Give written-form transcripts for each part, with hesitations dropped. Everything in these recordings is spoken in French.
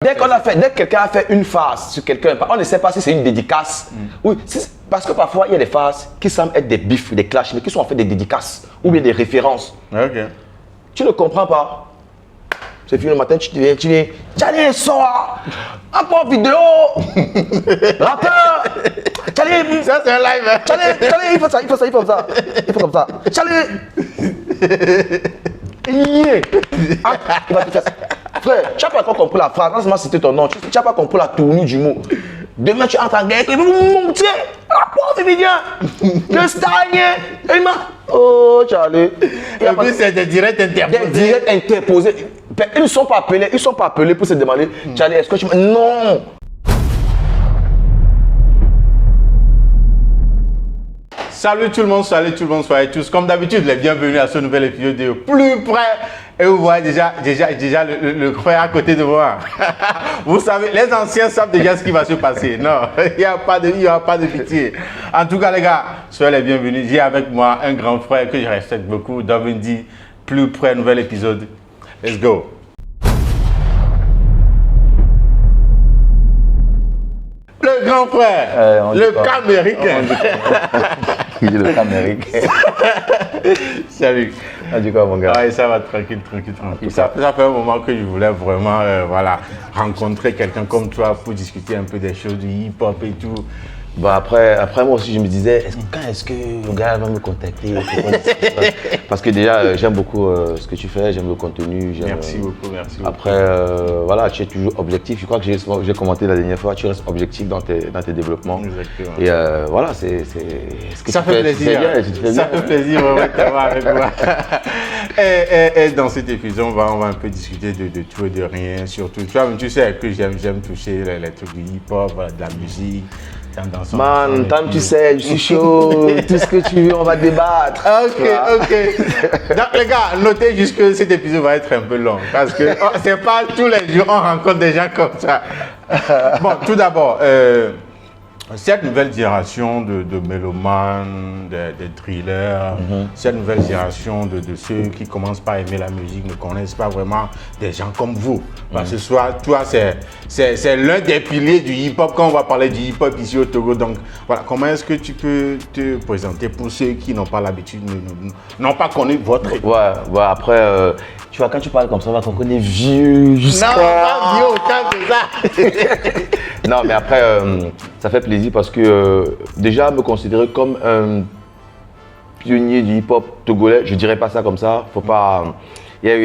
Dès que quelqu'un a fait une farce sur quelqu'un, on ne sait pas si c'est une dédicace. Oui, parce que parfois il y a des farces qui semblent être des bifs, des clashs, mais qui sont en fait des dédicaces ou bien des références. Ok. Tu ne comprends pas. C'est fini le matin, tu viens, Tchali, sort, un bon vidéo, rappeur, Tchali, Ça c'est un live. Hein? Tchali, il faut comme ça, Tchali, yeah. Ah, il va te faire ça. Frère, tu n'as pas encore compris la phrase, non seulement c'était ton nom, tu n'as pas compris la tournure du mot. Demain tu entres en guerre, il va vous monter, rapport féminin, le stagné, oh Tchali. Et puis c'est des directs interposés. Des directs interposés. Ils ne sont pas appelés pour se demander, Tchali, est-ce que tu... Non. Salut tout le monde, soyez tous comme d'habitude les bienvenus à ce nouvel épisode de Plus Près. Et vous voyez déjà le frère à côté de moi. Vous savez, les anciens savent déjà ce qui va se passer. Non, il n'y aura pas de pitié. En tout cas les gars, soyez les bienvenus. J'ai avec moi un grand frère que je respecte beaucoup, Davendi. Plus Près, nouvel épisode. Let's go. Le grand frère, le Caméricain. Il est le Caméricain. Salut. Ah, du coup, mon gars. Ouais, ça va, tranquille. Ça fait un moment que je voulais vraiment rencontrer quelqu'un comme toi pour discuter un peu des choses du hip-hop et tout. Bah après moi aussi je me disais, quand est-ce que le gars va me contacter? Parce que déjà j'aime beaucoup ce que tu fais, j'aime le contenu. Merci beaucoup. Après voilà, tu es toujours objectif. Je crois que j'ai commenté la dernière fois, tu restes objectif dans tes développements. Exactement. Et voilà, c'est ce que ça tu fait fais. Plaisir. Ça fait plaisir vraiment de t'avoir avec moi. Et dans cet épisode, on va un peu discuter de tout et de rien, surtout. Tu sais que j'aime toucher les trucs du hip-hop, de la musique. Man, tu sais, je suis chaud, tout ce que tu veux, on va débattre. Ok. Donc les gars, notez juste que cet épisode va être un peu long parce que c'est pas tous les jours on rencontre des gens comme ça. Bon, tout d'abord, cette nouvelle génération de mélomanes, des drillers, cette nouvelle génération de ceux qui commencent par aimer la musique ne connaissent pas vraiment des gens comme vous. Parce que toi, c'est l'un des piliers du hip-hop quand on va parler du hip-hop ici au Togo. Donc voilà, comment est-ce que tu peux te présenter pour ceux qui n'ont pas l'habitude, n'ont pas connu votre époque? Ouais, après, tu vois, quand tu parles comme ça, on va qu'on connaît vieux jusqu'à... Non, pas vieux autant que ça. Non, mais après, ça fait plaisir parce que déjà, me considérer comme un pionnier du hip-hop togolais, je dirais pas ça comme ça. Faut pas... Il y a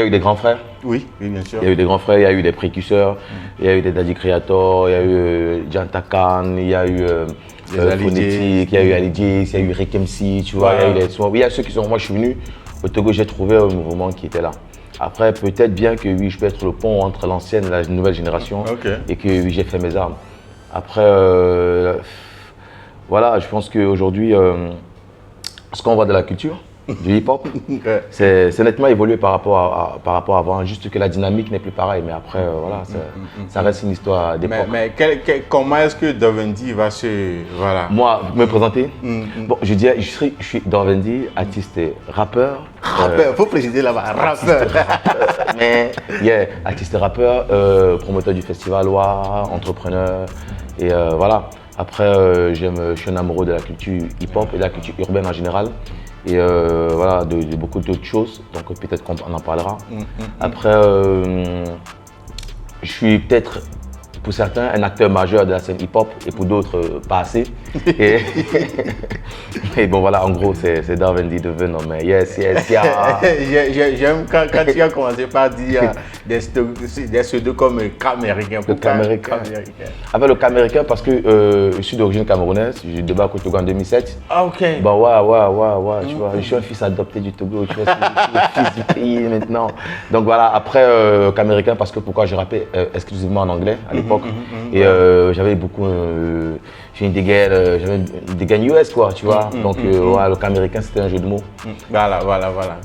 eu des grands frères. Oui, bien sûr. Il y a eu des grands frères, il y a eu des précurseurs, il y a eu des Daddy Creator, il y a eu Jantakan, il y a eu Phonetic, il y a eu Alidjis, il y a eu Rick MC, tu vois. Il y a ceux qui sont... Moi, je suis venu au Togo, j'ai trouvé un mouvement qui était là. Après, peut-être bien que oui, je peux être le pont entre l'ancienne et la nouvelle génération et que oui, j'ai fait mes armes. Après, voilà, je pense qu'aujourd'hui, ce qu'on voit de la culture, du hip-hop, c'est nettement évolué par rapport à avant, juste que la dynamique n'est plus pareille. Mais après, voilà, ça reste une histoire d'époque. Mais comment est-ce que Davendi va se... Voilà. Moi, me présenter, bon, je dirais, je suis Davendi, artiste rappeur. Rappeur, faut préciser là-bas, rappeur. Mais, artiste rappeur, promoteur du festival Loire, entrepreneur. Et voilà, après, je suis un amoureux de la culture hip-hop et de la culture urbaine en général. Et voilà, de beaucoup d'autres choses, donc peut-être qu'on en parlera. Après, je suis peut-être, pour certains, un acteur majeur de la scène hip-hop et pour d'autres, pas assez. Et bon voilà, en gros, c'est Davendi de Venom, mais yes. J'aime quand tu as commencé par dire des pseudos comme Caméricain. Le Caméricain. Avec le Caméricain parce que je suis d'origine camerounaise, je débarque au Togo en 2007. Ah ok. Bah ouais, tu vois, je suis un fils adopté du Togo, tu vois, je suis le fils du pays maintenant. Donc voilà, après Caméricain parce que pourquoi je rappais exclusivement en anglais à l'époque. Et j'avais beaucoup, j'ai une dégaine US quoi, tu vois. Donc ouais, le Caméricain c'était un jeu de mots. Voilà.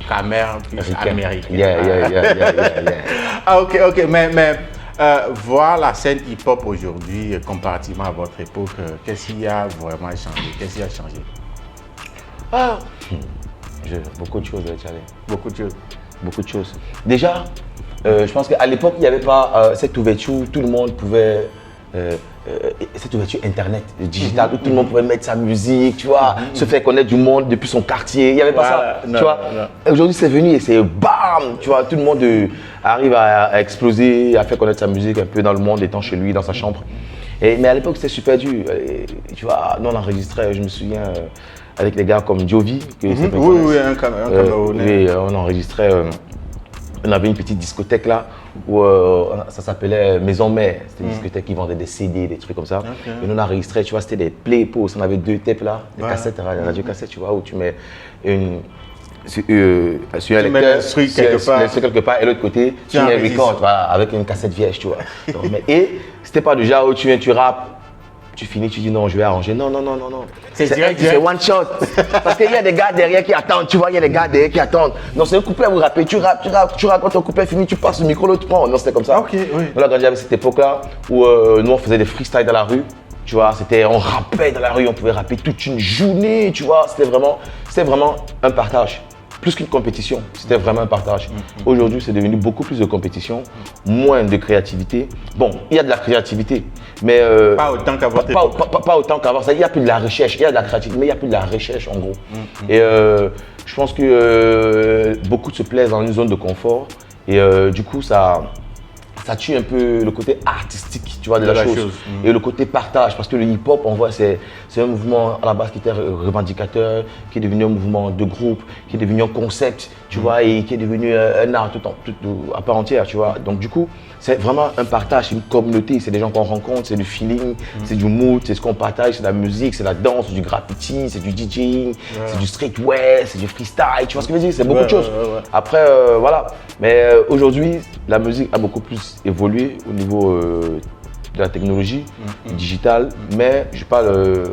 Camère plus américain. Yeah. Ah ok, mais voir la scène hip-hop aujourd'hui comparativement à votre époque, qu'est-ce qui a vraiment changé? Qu'est-ce qui a changé? Beaucoup de choses, Charlie. Beaucoup de choses. Beaucoup de choses. Déjà, Je pense qu'à l'époque, il n'y avait pas cette ouverture, tout le monde pouvait. Cette ouverture internet, digital, où tout le monde pouvait mettre sa musique, tu vois, se faire connaître du monde depuis son quartier. Il n'y avait pas ça, tu vois. Aujourd'hui, c'est venu et c'est bam, tu vois, tout le monde arrive à exploser, à faire connaître sa musique un peu dans le monde, étant chez lui, dans sa chambre. Mais à l'époque, c'était super dur. Tu vois, nous on enregistrait, je me souviens, avec des gars comme Jovi, que oui, un Camerounais. Oui, on enregistrait. On avait une petite discothèque là où ça s'appelait Maison Mère. C'était une discothèque qui vendait des CD, des trucs comme ça. Et nous on enregistrait, tu vois, c'était des playposts. On avait 2 tapes là, des cassettes, des radiocassettes, tu vois, où tu mets sur un lecteur, quelque part, et l'autre côté, tu mets un record, voilà, avec une cassette vierge, tu vois. Donc, et c'était pas du genre où tu viens, tu rappes. Tu finis, tu dis non, je vais arranger. Non. C'est one shot. Parce qu'il y a des gars derrière qui attendent, tu vois, il y a des gars derrière qui attendent. Non, c'est un couplet à vous rapper, tu racontes ton couplet fini, tu passes le micro, l'autre prend. Non, c'était comme ça. Ok, oui. On a grandi avec cette époque-là où nous on faisait des freestyles dans la rue. Tu vois, on rappait dans la rue, on pouvait rapper toute une journée, tu vois. C'était vraiment un partage. Plus qu'une compétition, c'était vraiment un partage. Aujourd'hui, c'est devenu beaucoup plus de compétition, moins de créativité. Bon, il y a de la créativité, mais pas autant qu'avant. Pas autant qu'avant. Il n'y a plus de la recherche, il y a de la créativité, mais il n'y a plus de la recherche en gros. Et je pense que beaucoup se plaisent dans une zone de confort. Et du coup, ça tue un peu le côté artistique, tu vois, de la chose. Et le côté partage, parce que le hip-hop, on voit, c'est un mouvement à la base qui était revendicateur, qui est devenu un mouvement de groupe, qui est devenu un concept, tu vois, et qui est devenu un art tout à part entière, tu vois. Donc du coup, c'est vraiment un partage, c'est une communauté, c'est des gens qu'on rencontre, c'est du feeling, c'est du mood, c'est ce qu'on partage, c'est de la musique, c'est de la danse, c'est du graffiti, c'est du DJing, c'est du streetwear, c'est du freestyle, tu vois ce que je veux dire, c'est beaucoup de choses. Après, voilà. Mais aujourd'hui, la musique a beaucoup plus évolué au niveau de la technologie digitale, mais je parle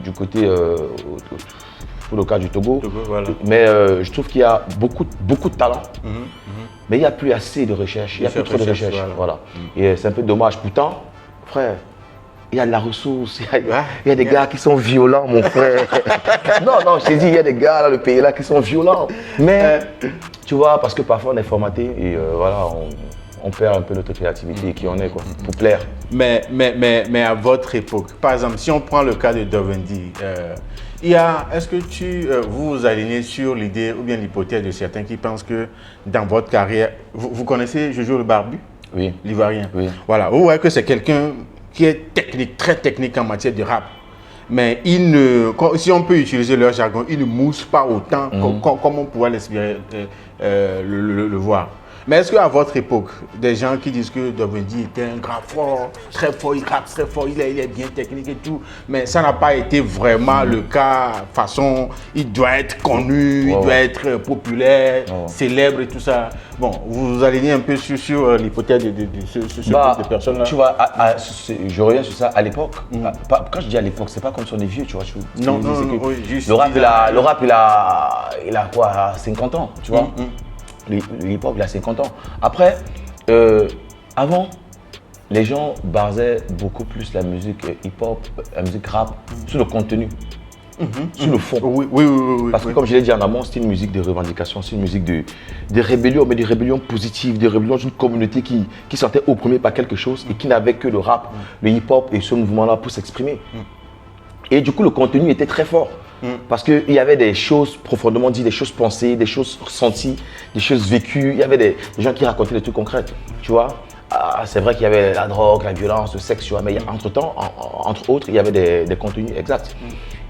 du côté, pour le cas du Togo, voilà. Mais je trouve qu'il y a beaucoup de talent, mais il n'y a plus assez de recherche, il n'y a plus trop de recherche. Voilà. Et c'est un peu dommage. Pourtant, frère, il y a de la ressource, il y a des gars qui sont violents, mon frère. non, je t'ai dit, il y a des gars dans le pays là qui sont violents. Mais tu vois, parce que parfois on est formaté et voilà, on perd un peu notre créativité et qui on est, quoi, pour plaire. Mais à votre époque, par exemple, si on prend le cas de Dovendi, est-ce que vous vous alignez sur l'idée ou bien l'hypothèse de certains qui pensent que dans votre carrière, vous connaissez Jojo le Barbu? Oui. L'Ivoirien. Oui. Voilà, vous voyez que c'est quelqu'un qui est technique, très technique en matière de rap. Mais si on peut utiliser leur jargon, il ne mousse pas autant comme on pourrait l'espérer le voir. Mais est-ce qu'à votre époque, des gens qui disent que Dovendi était un grand fort, très fort, il rappe très fort, il est bien technique et tout, mais ça n'a pas été vraiment le cas, façon, il doit être connu, il doit être populaire, célèbre et tout ça. Bon, vous vous alignez un peu sur l'hypothèse de ce groupe de personnes-là. Tu vois, je reviens sur ça à l'époque. Quand je dis à l'époque, c'est pas comme si on est vieux, tu vois. Non, oui, juste. Le rap, il a quoi, 50 ans, tu vois. Le hip-hop, il a 50 ans. Après, avant, les gens basaient beaucoup plus la musique hip-hop, la musique rap, sur le contenu, sur le fond. Oui. Parce que comme je l'ai dit en amont, c'est une musique de revendication, c'est une musique de rébellion, mais de rébellion positive, de rébellion d'une communauté qui sentait opprimée par quelque chose et qui n'avait que le rap, le hip-hop et ce mouvement-là pour s'exprimer. Et du coup, le contenu était très fort. Parce qu'il y avait des choses profondément dites, des choses pensées, des choses ressenties, des choses vécues. Il y avait des gens qui racontaient des trucs concrets, tu vois. C'est vrai qu'il y avait la drogue, la violence, le sexe, tu vois, mais entre-temps, entre autres, il y avait des contenus exacts.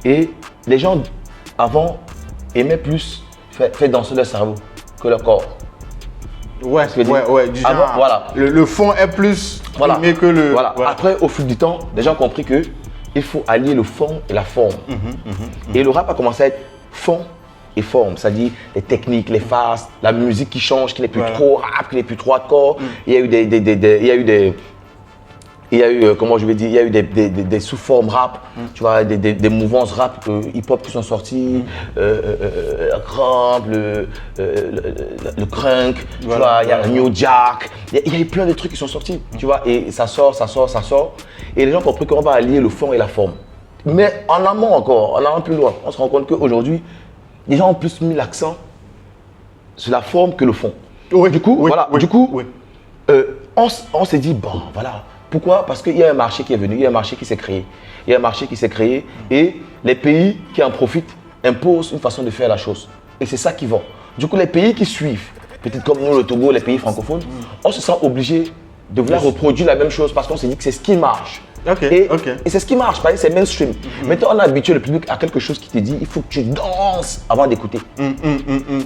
Et les gens, avant, aimaient plus faire danser leur cerveau que leur corps. Ouais, du genre, avant, voilà. Le fond est plus primé que le... Voilà. Après, au fil du temps, les gens ont compris que il faut allier le fond et la forme. Et le rap a commencé à être fond et forme, c'est-à-dire les techniques, les phases, la musique qui change, qui n'est plus trop rap, qui n'est plus trop hardcore. Il y a eu comment je vais dire, il y a eu des sous-formes rap, tu vois, des mouvances rap hip-hop qui sont sortis, Ramp, le crunk, tu vois, il y a le New Jack, il y a eu plein de trucs qui sont sortis, tu vois, et ça sort, et les gens ont compris qu'on va allier le fond et la forme. Mais en amont encore, en allant plus loin, on se rend compte qu'aujourd'hui, les gens ont plus mis l'accent sur la forme que le fond. Oui, Du coup, oui, voilà, oui, du coup, oui. on s'est dit, bon, voilà. Pourquoi? Parce qu'il y a un marché qui est venu, il y a un marché qui s'est créé. Il y a un marché qui s'est créé et les pays qui en profitent imposent une façon de faire la chose. Et c'est ça qui va. Du coup, les pays qui suivent, peut-être comme nous, le Togo, les pays francophones, on se sent obligé de vouloir reproduire la même chose parce qu'on s'est dit que c'est ce qui marche. Ok, Et ok. c'est ce qui marche, parce que c'est mainstream. Maintenant, on a habitué le public à quelque chose qui te dit il faut que tu danses avant d'écouter. Tu vois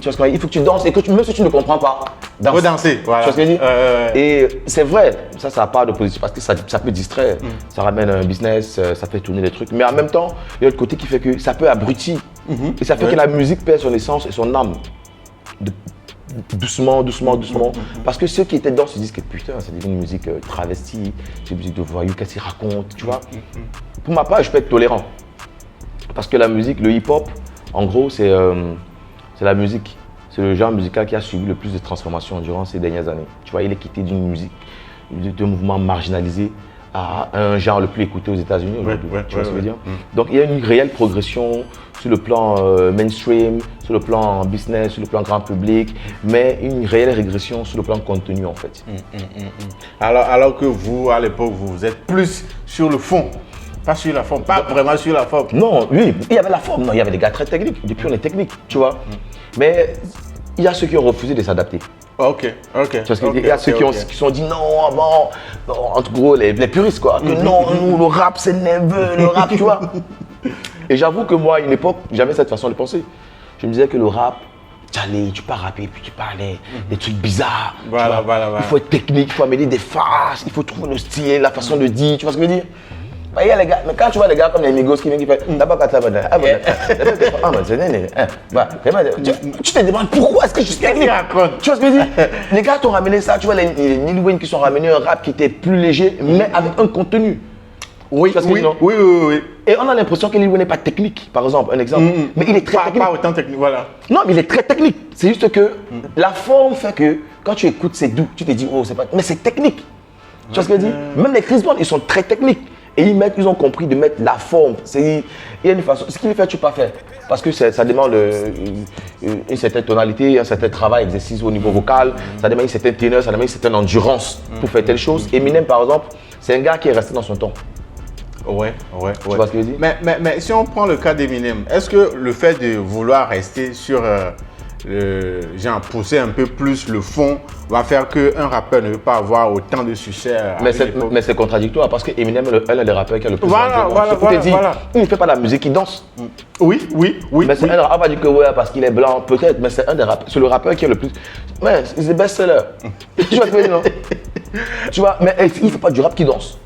ce que je veux dire? Il faut que tu danses et que même si tu ne comprends pas, danse. Faut danser, voilà. Tu vois ce que je veux dire? Et c'est vrai, ça n'a pas de positif parce que ça peut distraire, ça ramène un business, ça fait tourner des trucs. Mais en même temps, il y a le côté qui fait que ça peut abrutir. Et ça fait que la musique perd son essence et son âme. Doucement. Parce que ceux qui étaient dedans se disent que putain, c'est une musique travestie, c'est une musique de voyous, qu'est-ce qu'ils racontent, tu vois. Pour ma part, je peux être tolérant. Parce que la musique, le hip-hop, en gros, c'est la musique. C'est le genre musical qui a subi le plus de transformations durant ces dernières années. Tu vois, il est quitté d'une musique, d'un mouvement marginalisé à un genre le plus écouté aux États-Unis aujourd'hui. Tu vois ce que je veux dire? Donc il y a une réelle progression sur le plan mainstream, sur le plan business, sur le plan grand public, mais une réelle régression sur le plan contenu en fait. Alors que vous, à l'époque, vous êtes plus sur le fond. Pas sur la forme, pas vraiment sur la forme. Non, oui, il y avait la forme, non, il y avait des gars très techniques. Depuis on est technique, tu vois. Mais il y a ceux qui ont refusé de s'adapter. Ok. Parce qu'il y a ceux qui se sont dit non, bon, en gros, les puristes quoi, que non, nous, le rap c'est nerveux, le rap, tu vois. Et j'avoue que moi, à une époque, j'avais cette façon de penser. Je me disais que le rap, tu peux rapper, puis tu parlais des trucs bizarres. Voilà. Il faut être technique, il faut amener des phases, il faut trouver le style, la façon de dire, tu vois ce que je veux dire? Il y a les gars, mais quand tu vois les gars comme les Migos qui viennent qui font d'abord quand ça tu te demandes pourquoi est-ce que je suis technique? Tu vois ce que je veux dire? Les gars t'ont ramené ça, tu vois les Lil Wayne qui sont ramenés un rap qui était plus léger mais avec un contenu. Oui. Et on a l'impression que Lil Wayne n'est pas technique, par exemple, un exemple. Mais il est très technique. Pas autant technique, voilà. Non, mais il est très technique. C'est juste que la forme fait que quand tu écoutes, c'est doux. Tu te dis, oh, c'est pas. Mais c'est technique. Tu vois ce que je veux dire? Même les Chris Brown, ils sont très techniques. Et ils ont compris de mettre la forme. Il y a une façon. Ce qu'il fait, tu peux pas faire. Parce que ça demande une certaine tonalité, un certain travail, exercice au niveau vocal. Ça demande une certaine teneur, ça demande une certaine endurance pour faire telle chose. Eminem, par exemple, c'est un gars qui est resté dans son temps. Ouais. Tu vois ce que je veux dire? Mais si on prend le cas d'Eminem, est-ce que le fait de vouloir rester sur pousser un peu plus le fond va faire qu'un rappeur ne veut pas avoir autant de succès mais c'est contradictoire parce que Eminem est l'un des rappeurs qui a le plus vendu. Il ne fait pas la musique, il danse. Oui. Mais c'est un rappeur, on va dire que ouais, parce qu'il est blanc, peut-être, mais c'est un des rappeurs, c'est le rappeur qui a le plus. Mais c'est le best-seller. Tu vois ce que je veux dire, non? Tu vois, mais il ne fait pas du rap qui danse.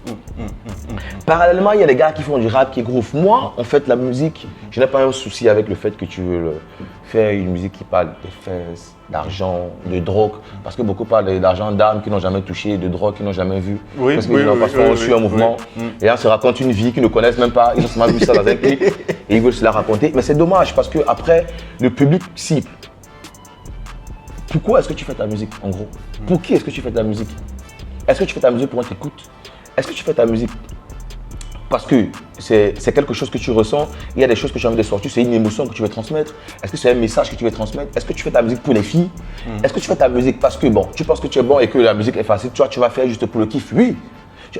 Parallèlement, il y a des gars qui font du rap qui groove. Moi, en fait, la musique, je n'ai pas un souci avec le fait que tu veux faire une musique qui parle de fesses, d'argent, de drogue. Parce que beaucoup parlent d'argent, d'armes qui n'ont jamais touché, de drogue qu'ils n'ont jamais vu. Parce qu'on suit un mouvement. Et là, on se raconte une vie qu'ils ne connaissent même pas. Ils ont seulement vu ça dans un clip et ils veulent se la raconter. Mais c'est dommage parce que après, le public cible. Pourquoi est-ce que tu fais ta musique, en gros? Pour qui est-ce que tu fais ta musique? Est-ce que tu fais ta musique pour qu'on t'écoute? Est-ce que tu fais ta musique parce que c'est quelque chose que tu ressens, il y a des choses que tu as envie de sortir, c'est une émotion que tu veux transmettre? Est-ce que c'est un message que tu veux transmettre? Est-ce que tu fais ta musique pour les filles? Est-ce que tu fais ta musique parce que bon, tu penses que tu es bon et que la musique est facile, tu vas faire juste pour le kiff? Oui.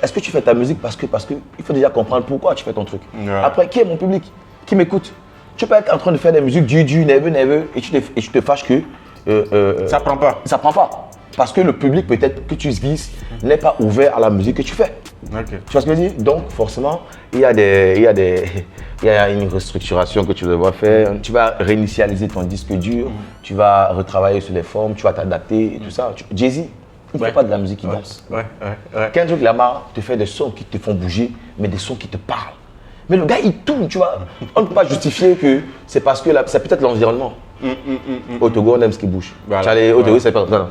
Est-ce que tu fais ta musique parce que il faut déjà comprendre pourquoi tu fais ton truc. Après, qui est mon public? Qui m'écoute? Tu peux être en train de faire des musiques du nerveux et tu te fâches que ça prend pas. Ça prend pas. Parce que le public peut-être que tu vises n'est pas ouvert à la musique que tu fais. Okay. Tu vois ce que je veux dire? Donc forcément, il y a une restructuration que tu devras faire. Tu vas réinitialiser ton disque dur, tu vas retravailler sur les formes, tu vas t'adapter et tout ça. Jay-Z, il ne fait pas de la musique qui danse. Kendrick Lamar te fait des sons qui te font bouger, mais des sons qui te parlent. Mais le gars, il tourne, tu vois. On ne peut pas justifier que c'est parce que c'est peut-être l'environnement. Au Togo, on aime ce qui bouge. Au Togo, c'est pas ça.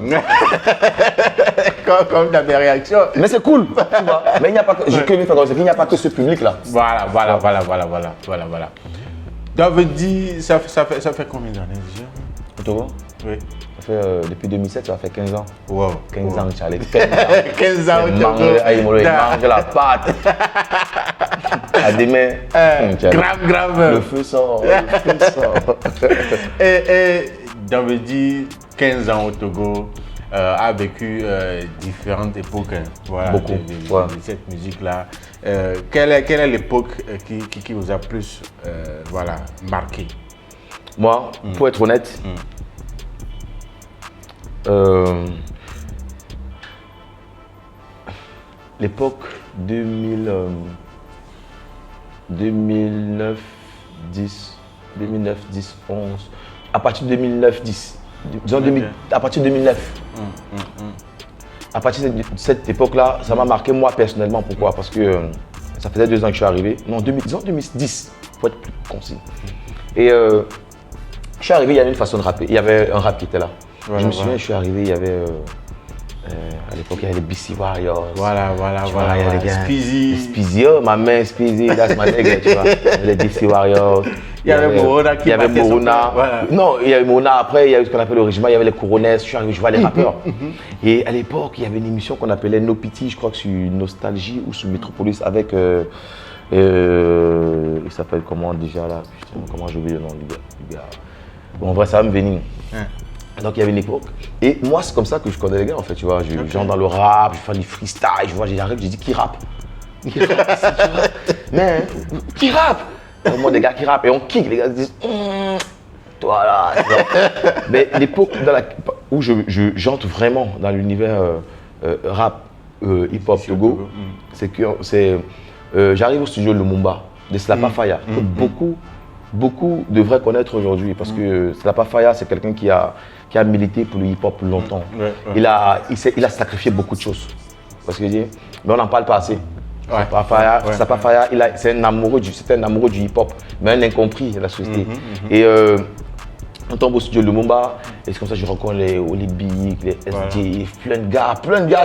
Comme dans mes réactions. Mais c'est cool, tu vois. Mais il n'y a pas que, il n'y a pas que ce public-là. Voilà. Donc, ça fait combien d'années déjà? Au Togo? Oui. Ça fait, depuis 2007, ça fait 15 ans. Wow. 15 ans, Charlie. 15 ans au Togo. Il mange la pâte. À demain. Grave. Le feu sort. Et David dit 15 ans au Togo. a vécu différentes époques. Voilà, Beaucoup, de cette musique-là. Quelle est l'époque qui vous a plus voilà, marqué? Moi, pour être honnête, l'époque 2009, 10, 11, à partir de 2009, 10, disons à partir de 2009. À partir de cette époque-là, ça m'a marqué moi personnellement. Pourquoi? Parce que ça faisait 2 ans que je suis arrivé. Non, disons 2010, pour être plus concis. Et je suis arrivé, il y avait une façon de rapper. Il y avait un rap qui était là. Voilà, je me souviens, je suis arrivé, il y avait à l'époque, il y avait les BC Warriors. Voilà. Speezy, oh, ma main, Speezy, that's my nigga, tu vois. Les BC Warriors. Il y avait Morona qui battait Morona. Voilà. Non, il y avait Morona. Après, il y avait ce qu'on appelle le régiment, il y avait les Couronnes. Je suis arrivé, je vois les rappeurs. Et à l'époque, il y avait une émission qu'on appelait No Pity, je crois que sur Nostalgie ou sur Metropolis avec. Il s'appelle comment déjà là? Putain, comment j'ai oublié le nom du gars. Bon, en vrai, ça va me venir. Donc il y avait une époque. Et moi, c'est comme ça que je connais les gars en fait, tu vois. Je j'entre dans le rap, je fais du freestyle, j'arrive, je dis qui rappe? Qui rappe ici, tu vois? Mais qui rappe? Au moins des gars qui rappent et on kick, les gars se disent toi là. Mais l'époque où j'entre vraiment dans l'univers rap, hip-hop Togo, c'est que j'arrive au studio Lumumba de Slapa Faya. Beaucoup devraient connaître aujourd'hui parce que Slapa Faya, c'est quelqu'un qui a milité pour le hip-hop pour longtemps. Il a sacrifié beaucoup de choses. Parce que mais on n'en parle pas assez. Slapa Faya, c'est un amoureux du hip-hop, mais un incompris de la société. Et on tombe au studio Lumumba, et c'est comme ça que je rencontre les Olibic, les SJ, plein de gars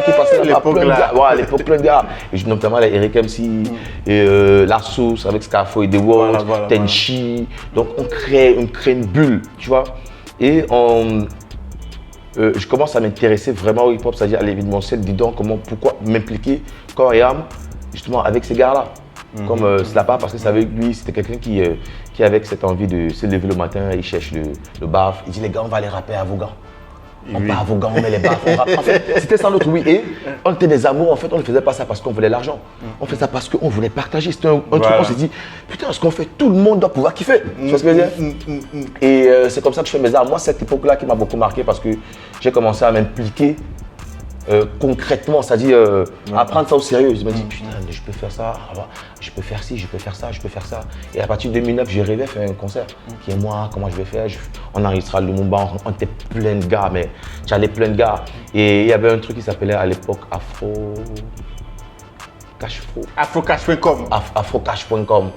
qui passaient là-bas, à l'époque, plein de gars. Et notamment les Eric MC, La Sauce avec Scarfo et The World, Tenchi. Donc on crée une bulle, tu vois. Et je commence à m'intéresser vraiment au hip-hop, c'est-à-dire à l'événementiel, pourquoi m'impliquer corps et âme justement avec ces gars-là. Comme Slapa, parce que lui, c'était quelqu'un qui avait cette envie de se lever le matin, il cherche le baf, il dit les gars, on va aller rapper à Vaughan. On part à Vaughan, on met les baffes, on rappe. En fait, c'était ça notre oui. Et on était des amours, en fait, on ne faisait pas ça parce qu'on voulait l'argent. On fait ça parce qu'on voulait partager. C'était un truc, on s'est dit, putain, ce qu'on fait, tout le monde doit pouvoir kiffer. Tu vois ce que je veux dire? Et c'est comme ça que je fais mes arts. Moi, cette époque-là qui m'a beaucoup marqué parce que j'ai commencé à m'impliquer concrètement, c'est-à-dire à prendre ça au sérieux. Je me dis, putain, je peux faire ça, je peux faire ci, je peux faire ça, je peux faire ça. Et à partir de 2009, j'ai rêvé de faire un concert. Qui est moi, comment je vais faire? On enregistrera le Lumumba, on était plein de gars, mais j'allais plein de gars. Et il y avait un truc qui s'appelait à l'époque Afrocash.com. Afrocash.com.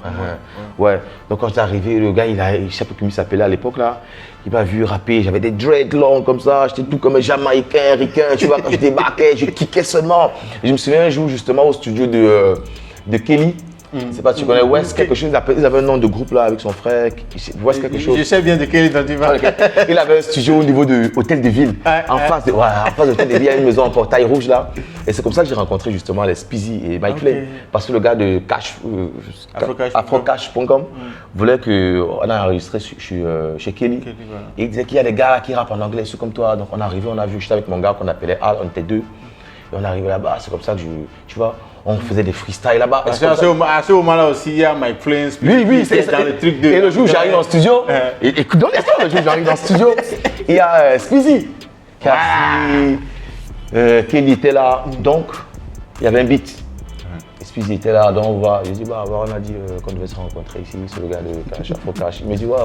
Ouais. Donc quand j'étais arrivé, le gars, je sais pas comment il s'appelait à l'époque là. Il m'a vu rapper, j'avais des dreads longs comme ça, j'étais tout comme un Jamaïcain, ricain, tu vois, quand je débarquais, je kickais seulement. Et je me souviens un jour justement au studio de Kelly. Je sais pas si tu connais West quelque chose, ils avaient un nom de groupe là avec son frère, West quelque chose. Je sais bien de Kelly dont tu parles. Il avait un studio au niveau de Hôtel de Ville, en face de Hôtel de Ville, il y a une maison en portail rouge là. Et c'est comme ça que j'ai rencontré justement les Speezy et Mike Flynn. Parce que le gars de Afrocash.com voulait qu'on a enregistré chez Kelly. Et il disait qu'il y a des gars qui rappent en anglais, ceux comme toi. Donc on est arrivé, on a vu, j'étais avec mon gars qu'on appelait Al, on était 2. Et on est arrivé là-bas, c'est comme ça que tu vois. On faisait des freestyles là-bas. À ce moment-là aussi, il y a Mike Flynn. Oui, c'est dans le truc de. Et le jour où j'arrive en studio, écoute, dans l'histoire, le jour où j'arrive dans le studio, il y a Speezy, Kelly était là, donc il y avait un beat. Speezy était là, donc on va. J'ai dit, on a dit qu'on devait se rencontrer ici, c'est le gars de Afrocash. Il me dit, ouais.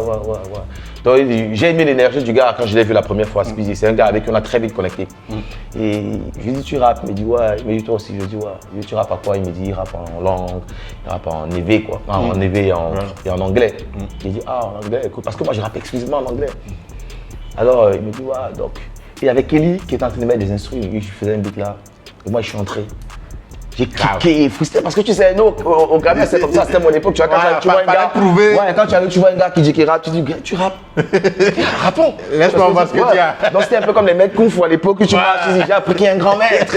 Donc j'ai aimé l'énergie du gars quand je l'ai vu la première fois, Speezy. C'est un gars avec qui on a très vite connecté. Et je lui ai dit, tu rappes? Il me dit, ouais. Il me dit, toi aussi? Je lui ai dit, ouais. Je lui ai dit, tu rappes à quoi? Il me dit, il rappe en langue, il rappe en EV, quoi. En EV et en anglais. J'ai dit, en anglais, écoute, parce que moi je rappe exclusivement en anglais. Alors il me dit, ouais, donc. Et il y avait Kelly qui était en train de mettre des instruments, je faisais un beat là. Et moi je suis entré. J'ai kické, frustré parce que tu sais, nous au Gambie c'est comme ça, c'était mon époque, tu vois, quand tu vois un gars, quand tu arrives, tu vois un gars qui dit qu'il rappe, tu dis, tu rappes, rappons. Laisse-moi voir ce que tu as. Donc c'était un peu comme les maîtres Kung Fu à l'époque, tu vois, tu dis, j'ai appris qu'il y a un grand maître.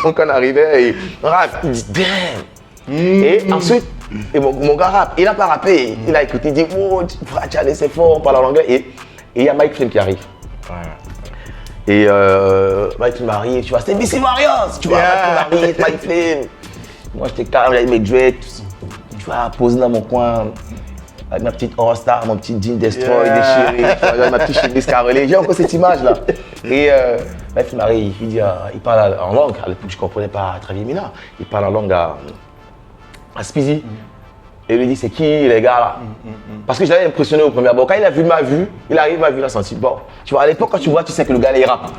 Donc on arrivait et on rappe, il dit, damn. Et ensuite, mon gars rappe, il n'a pas rappé, il a écouté, il dit, oh, tu as laissé fort, on parle en anglais. Et il y a Mike Flynn qui arrive. Et Mighty Marie, tu vois, c'était BC Warriors, tu vois, Mighty Marie, Mike Flame. Moi, j'étais calme avec mes dreads, tu vois, posé dans mon coin, avec ma petite All-Star, mon petit jean Destroy déchiré, tu vois, ma petite chemise carrelée. J'ai encore cette image-là. Et Mighty Marie, il parle en langue, à l'époque, je ne comprenais pas très bien Mina. Il parle en langue à Speezy. Et il lui dit, c'est qui les gars là? Parce que j'avais impressionné au premier abord. Quand il a vu ma vue, il arrive, ma vue, il a senti. Bon, tu vois, à l'époque, quand tu vois, tu sais que le gars, il rappe.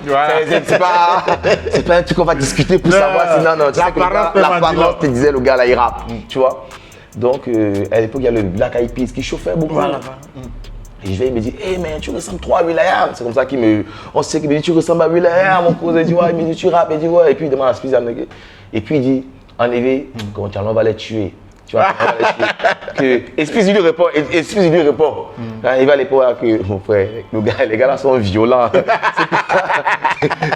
C'est pas un truc qu'on va discuter pour savoir si non, tu sais que l'apparence te disait, le gars là, il rappe. Tu vois? Donc, à l'époque, il y a le Black Eyed Peas qui chauffait beaucoup. Et je vais, il me dit, hey man, tu ressembles trop à Will.i.am. C'est comme ça qu'il me. On sait qu'il me dit, tu ressembles à Will.i.am, mon cousin. Tu vois, il me dit, tu rappes. Il dit, ouais. Et puis il demande à Speezy. Et puis il dit, en effet, quand on va les tuer. Tu vois, et Speezy lui répond, il va aller voir que mon frère, les gars là sont violents.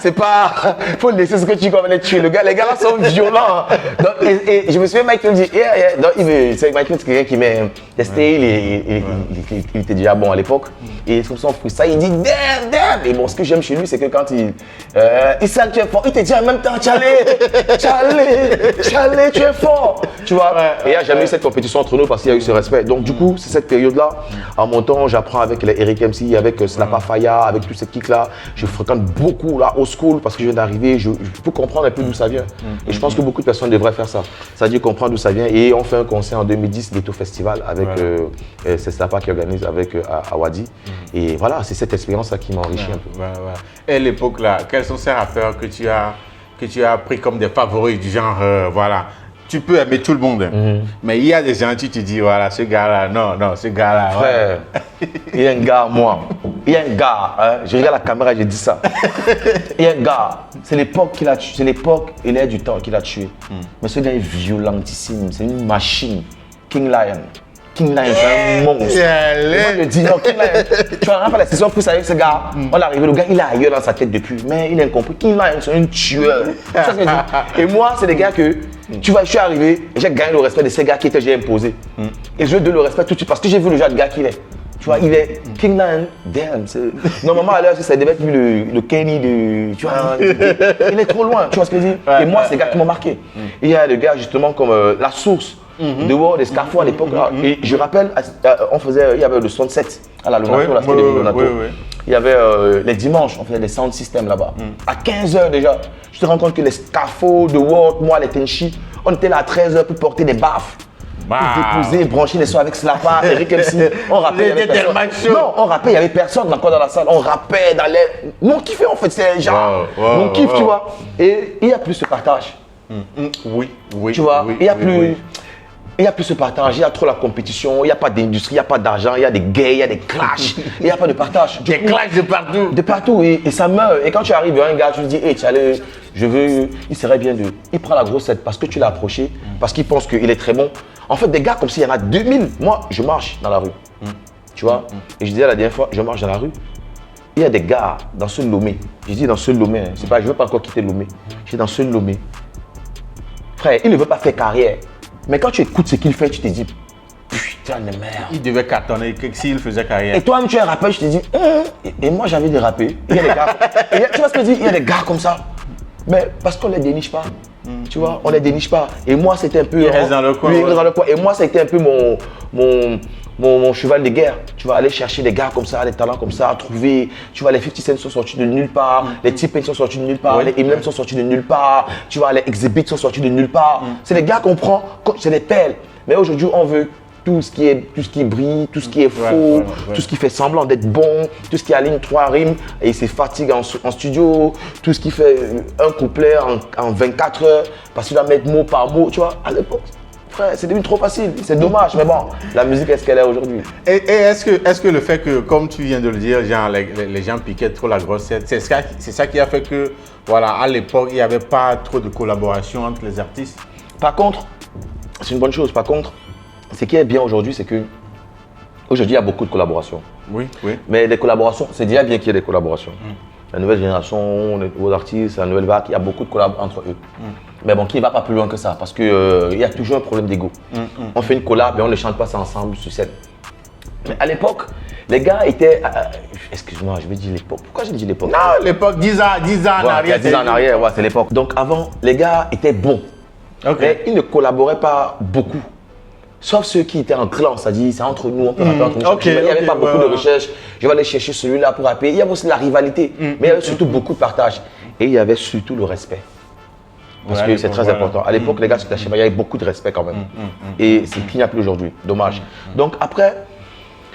C'est pas, faut laisser ce que tu vas les tuer. Les gars là sont violents. Donc, et je me souviens, Michael dit, donc c'est Michael, c'est quelqu'un qui met des styles, il était déjà bon à l'époque. Et comme ça, ça, il dit damn. Et bon, ce que j'aime chez lui, c'est que quand il sait que tu es fort, il te dit en même temps, Tchalé, tu es fort. Tu vois, et il n'y a jamais eu cette compétition entre nous parce qu'il y a eu ce respect. Donc du coup, c'est cette période-là. En montant, j'apprends avec les Eric MC, avec Snappa Faya, avec tous ces kicks-là. Je fréquente beaucoup là, au school parce que je viens d'arriver. Je peux comprendre un peu d'où ça vient. Et je pense que beaucoup de personnes devraient faire ça. C'est-à-dire comprendre d'où ça vient. Et on fait un concert en 2010, Ghetto Festival, avec c'est Snappa qui organise avec Awadi. Et voilà, c'est cette expérience-là qui m'a enrichi un peu. Et à l'époque là, quels sont ces rappeurs que tu as pris comme des favoris du genre, voilà. Tu peux aimer tout le monde, mais il y a des gens, tu te dis, voilà, ce gars-là, non, ce gars-là. Frère, il y a un gars, moi, je regarde la caméra et je dis ça. Il y a un gars, c'est l'époque qu'il a tué, c'est l'époque et l'air du temps qu'il a tué. Mais ce gars est violentissime, c'est une machine. King Lion. King Lion, c'est un monstre. Et moi, je dis, non, King Lion, tu vois, on a fait la session plus avec ce gars. On est arrivé, le gars, il est ailleurs dans sa tête depuis, mais il a compris. King Lion, c'est un tueur. Et moi, c'est des gars que, tu vois, je suis arrivé, j'ai gagné le respect de ces gars qui étaient, j'ai imposé. Et je veux donner le respect tout de suite parce que j'ai vu le genre de gars qu'il est. Tu vois, il est King Lion, damn. Normalement, à l'heure, ça devait être le Kenny de. Tu vois, il est trop loin, tu vois ce que je veux dire. Et moi, c'est des gars qui m'ont marqué. Et il y a des gars, justement, comme La Source. The World, des Scarfo à l'époque. Et je rappelle, il y avait le 67 à la Lonato, la cité de Lonato. Il y avait les dimanches, on faisait des sound systems là-bas. À 15h déjà, je te rends compte que les Scarfo, The World, moi, les Tenchi, on était là à 13h pour porter des baffes. Pour déposer, brancher les sons avec Slappa, Eric MC. On rappait, il y avait personne. Non, on rappait, il n'y avait personne encore dans la salle. On rappait dans les. Mon kiff en fait, c'est genre. Mon kiff, tu vois. Et il n'y a plus ce partage. Oui. Tu vois, il n'y a plus. Il n'y a plus ce partage, il y a trop la compétition, il n'y a pas d'industrie, il n'y a pas d'argent, il y a des guerres, il y a des clashs, il n'y a pas de partage. Des clashs de partout. De partout, et ça meurt. Et quand tu arrives à un gars, tu lui dis, hey, il serait bien de. Il prend la grossette parce que tu l'as approché, parce qu'il pense qu'il est très bon. En fait, des gars comme s'il y en a 2000. Moi, je marche dans la rue, tu vois. Et je disais la dernière fois, je marche dans la rue. Il y a des gars dans ce Lomé. Je dis dans ce Lomé, c'est pas, je ne veux pas encore quitter Lomé. Je dis dans ce Lomé. Frère, il ne veut pas faire carrière. Mais quand tu écoutes ce qu'il fait, tu te dis, putain de merde. Il devait cartonner s'il faisait carrière. Et toi-même, tu es un rappeur, je te dis, et moi j'ai envie de rapper. Il y a des gars, tu vois ce que je dis, il y a des gars comme ça. Mais parce qu'on ne les déniche pas. Tu vois, on ne les déniche pas. Et moi, c'était un peu. Il reste dans le coin. Oui, il reste dans le coin. Et moi, c'était un peu mon cheval de guerre. Tu vas aller chercher des gars comme ça, des talents comme ça, trouver. Tu vois, les 50 Cent sont sortis de nulle part, les T-Pain sont sortis de nulle part, les Eminem sont sortis de nulle part, tu vois, les Exhibit sont sortis de nulle part. C'est des gars qu'on prend, c'est des perles. Mais aujourd'hui, on veut tout ce qui brille, tout ce qui est faux, tout ce qui fait semblant d'être bon, tout ce qui aligne 3 rimes et c'est fatigue en studio, tout ce qui fait un couplet en 24 heures parce qu'il doit mettre mot par mot, tu vois. À l'époque, frère, c'est devenu trop facile, c'est dommage, mais bon, la musique est ce qu'elle est aujourd'hui. Et est-ce que le fait que, comme tu viens de le dire, genre, les gens piquaient trop la grossette, c'est ça qui a fait que, voilà, à l'époque, il n'y avait pas trop de collaboration entre les artistes? Par contre, c'est une bonne chose, par contre, ce qui est bien aujourd'hui, c'est que aujourd'hui, il y a beaucoup de collaborations. Oui. Mais les collaborations, c'est déjà bien qu'il y ait des collaborations. La nouvelle génération, les nouveaux artistes, la nouvelle vague, il y a beaucoup de collabs entre eux. Mais bon, qui ne va pas plus loin que ça, parce qu'il y a toujours un problème d'ego. On fait une collab et on ne chante pas ça ensemble sur scène. Mais à l'époque, Les gars étaient, excuse-moi, je vais dire l'époque. Pourquoi je dis l'époque? Non, l'époque, 10 ans en Ouais, arrière. il y a 10 ans en arrière, ouais, c'est l'époque. Donc avant, les gars étaient bons. Ok. Mais ils ne collaboraient pas beaucoup. Sauf ceux qui étaient en clan, c'est-à-dire c'est entre nous, on peut rapper entre nous. ok, Il n'y avait ok, pas beaucoup ouais, de ouais. recherche. Je vais aller chercher celui-là pour rapper. Il y avait aussi la rivalité, mais il y avait surtout beaucoup de partage. Et il y avait surtout le respect. Parce Ouais, que c'est bon, très voilà. important. À l'époque, les gars, c'était il y avait beaucoup de respect quand même. Et c'est qu'il n'y a plus aujourd'hui. Dommage. Donc après,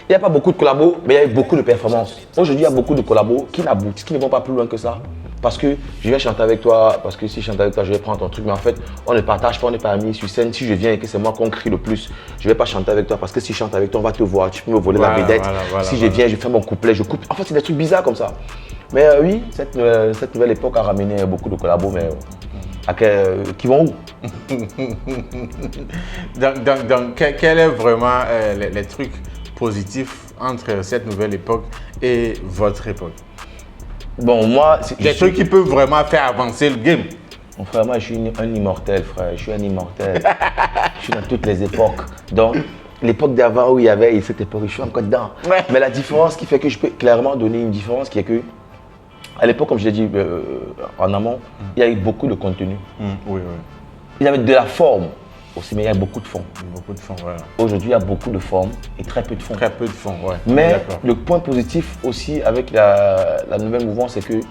il n'y a pas beaucoup de collabos, mais il y a beaucoup de performances. Aujourd'hui, il y a beaucoup de collabos qui n'aboutissent, qui ne vont pas plus loin que ça. Parce que je viens chanter avec toi, parce que si je chante avec toi, je vais prendre ton truc. Mais en fait, on ne partage pas, on n'est pas amis sur scène. Si je viens et que c'est moi qu'on crie le plus, je ne vais pas chanter avec toi parce que si je chante avec toi, on va te voir. Tu peux me voler la vedette. Si je viens, je fais mon couplet, je coupe. En fait, c'est des trucs bizarres comme ça. Mais oui, cette nouvelle époque a ramené beaucoup de collabos, mais qui vont où? Donc, quel est vraiment les trucs positifs entre cette nouvelle époque et votre époque? Bon, moi, Des trucs qui peuvent vraiment faire avancer le game. mon frère, moi, je suis un immortel, frère. Je suis un immortel. Je suis dans toutes les époques. Donc, l'époque d'avant où il y avait et cette époque, je suis encore dedans. Ouais. Mais la différence qui fait que je peux clairement donner une différence qui est que, à l'époque, comme je l'ai dit en amont, il y a eu beaucoup de contenu. Oui, oui. Il y avait de la forme aussi, mais il y a beaucoup de fond. Beaucoup de fonds, voilà. Aujourd'hui, il y a beaucoup de forme et très peu de fond. Très peu de fonds, ouais. Mais D'accord. le point positif aussi avec la nouvelle mouvance, c'est qu'il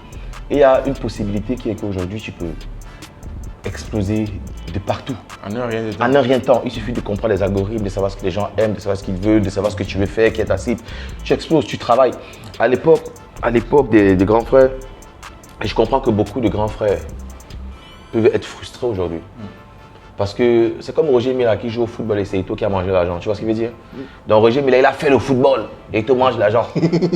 y a une possibilité qui est qu'aujourd'hui, tu peux exploser de partout. En un rien de temps. En un rien de temps, il suffit de comprendre les algorithmes, de savoir ce que les gens aiment, de savoir ce qu'ils veulent, de savoir ce que tu veux faire, qui est ta cible. Tu exploses, tu travailles. À l'époque des grands frères, et je comprends que beaucoup de grands frères peuvent être frustrés aujourd'hui. Parce que c'est comme Roger Mila qui joue au football et c'est Ito qui a mangé l'argent. Tu vois ce qu'il veut dire? Donc Roger Mila, il a fait le football et Ito mange l'argent.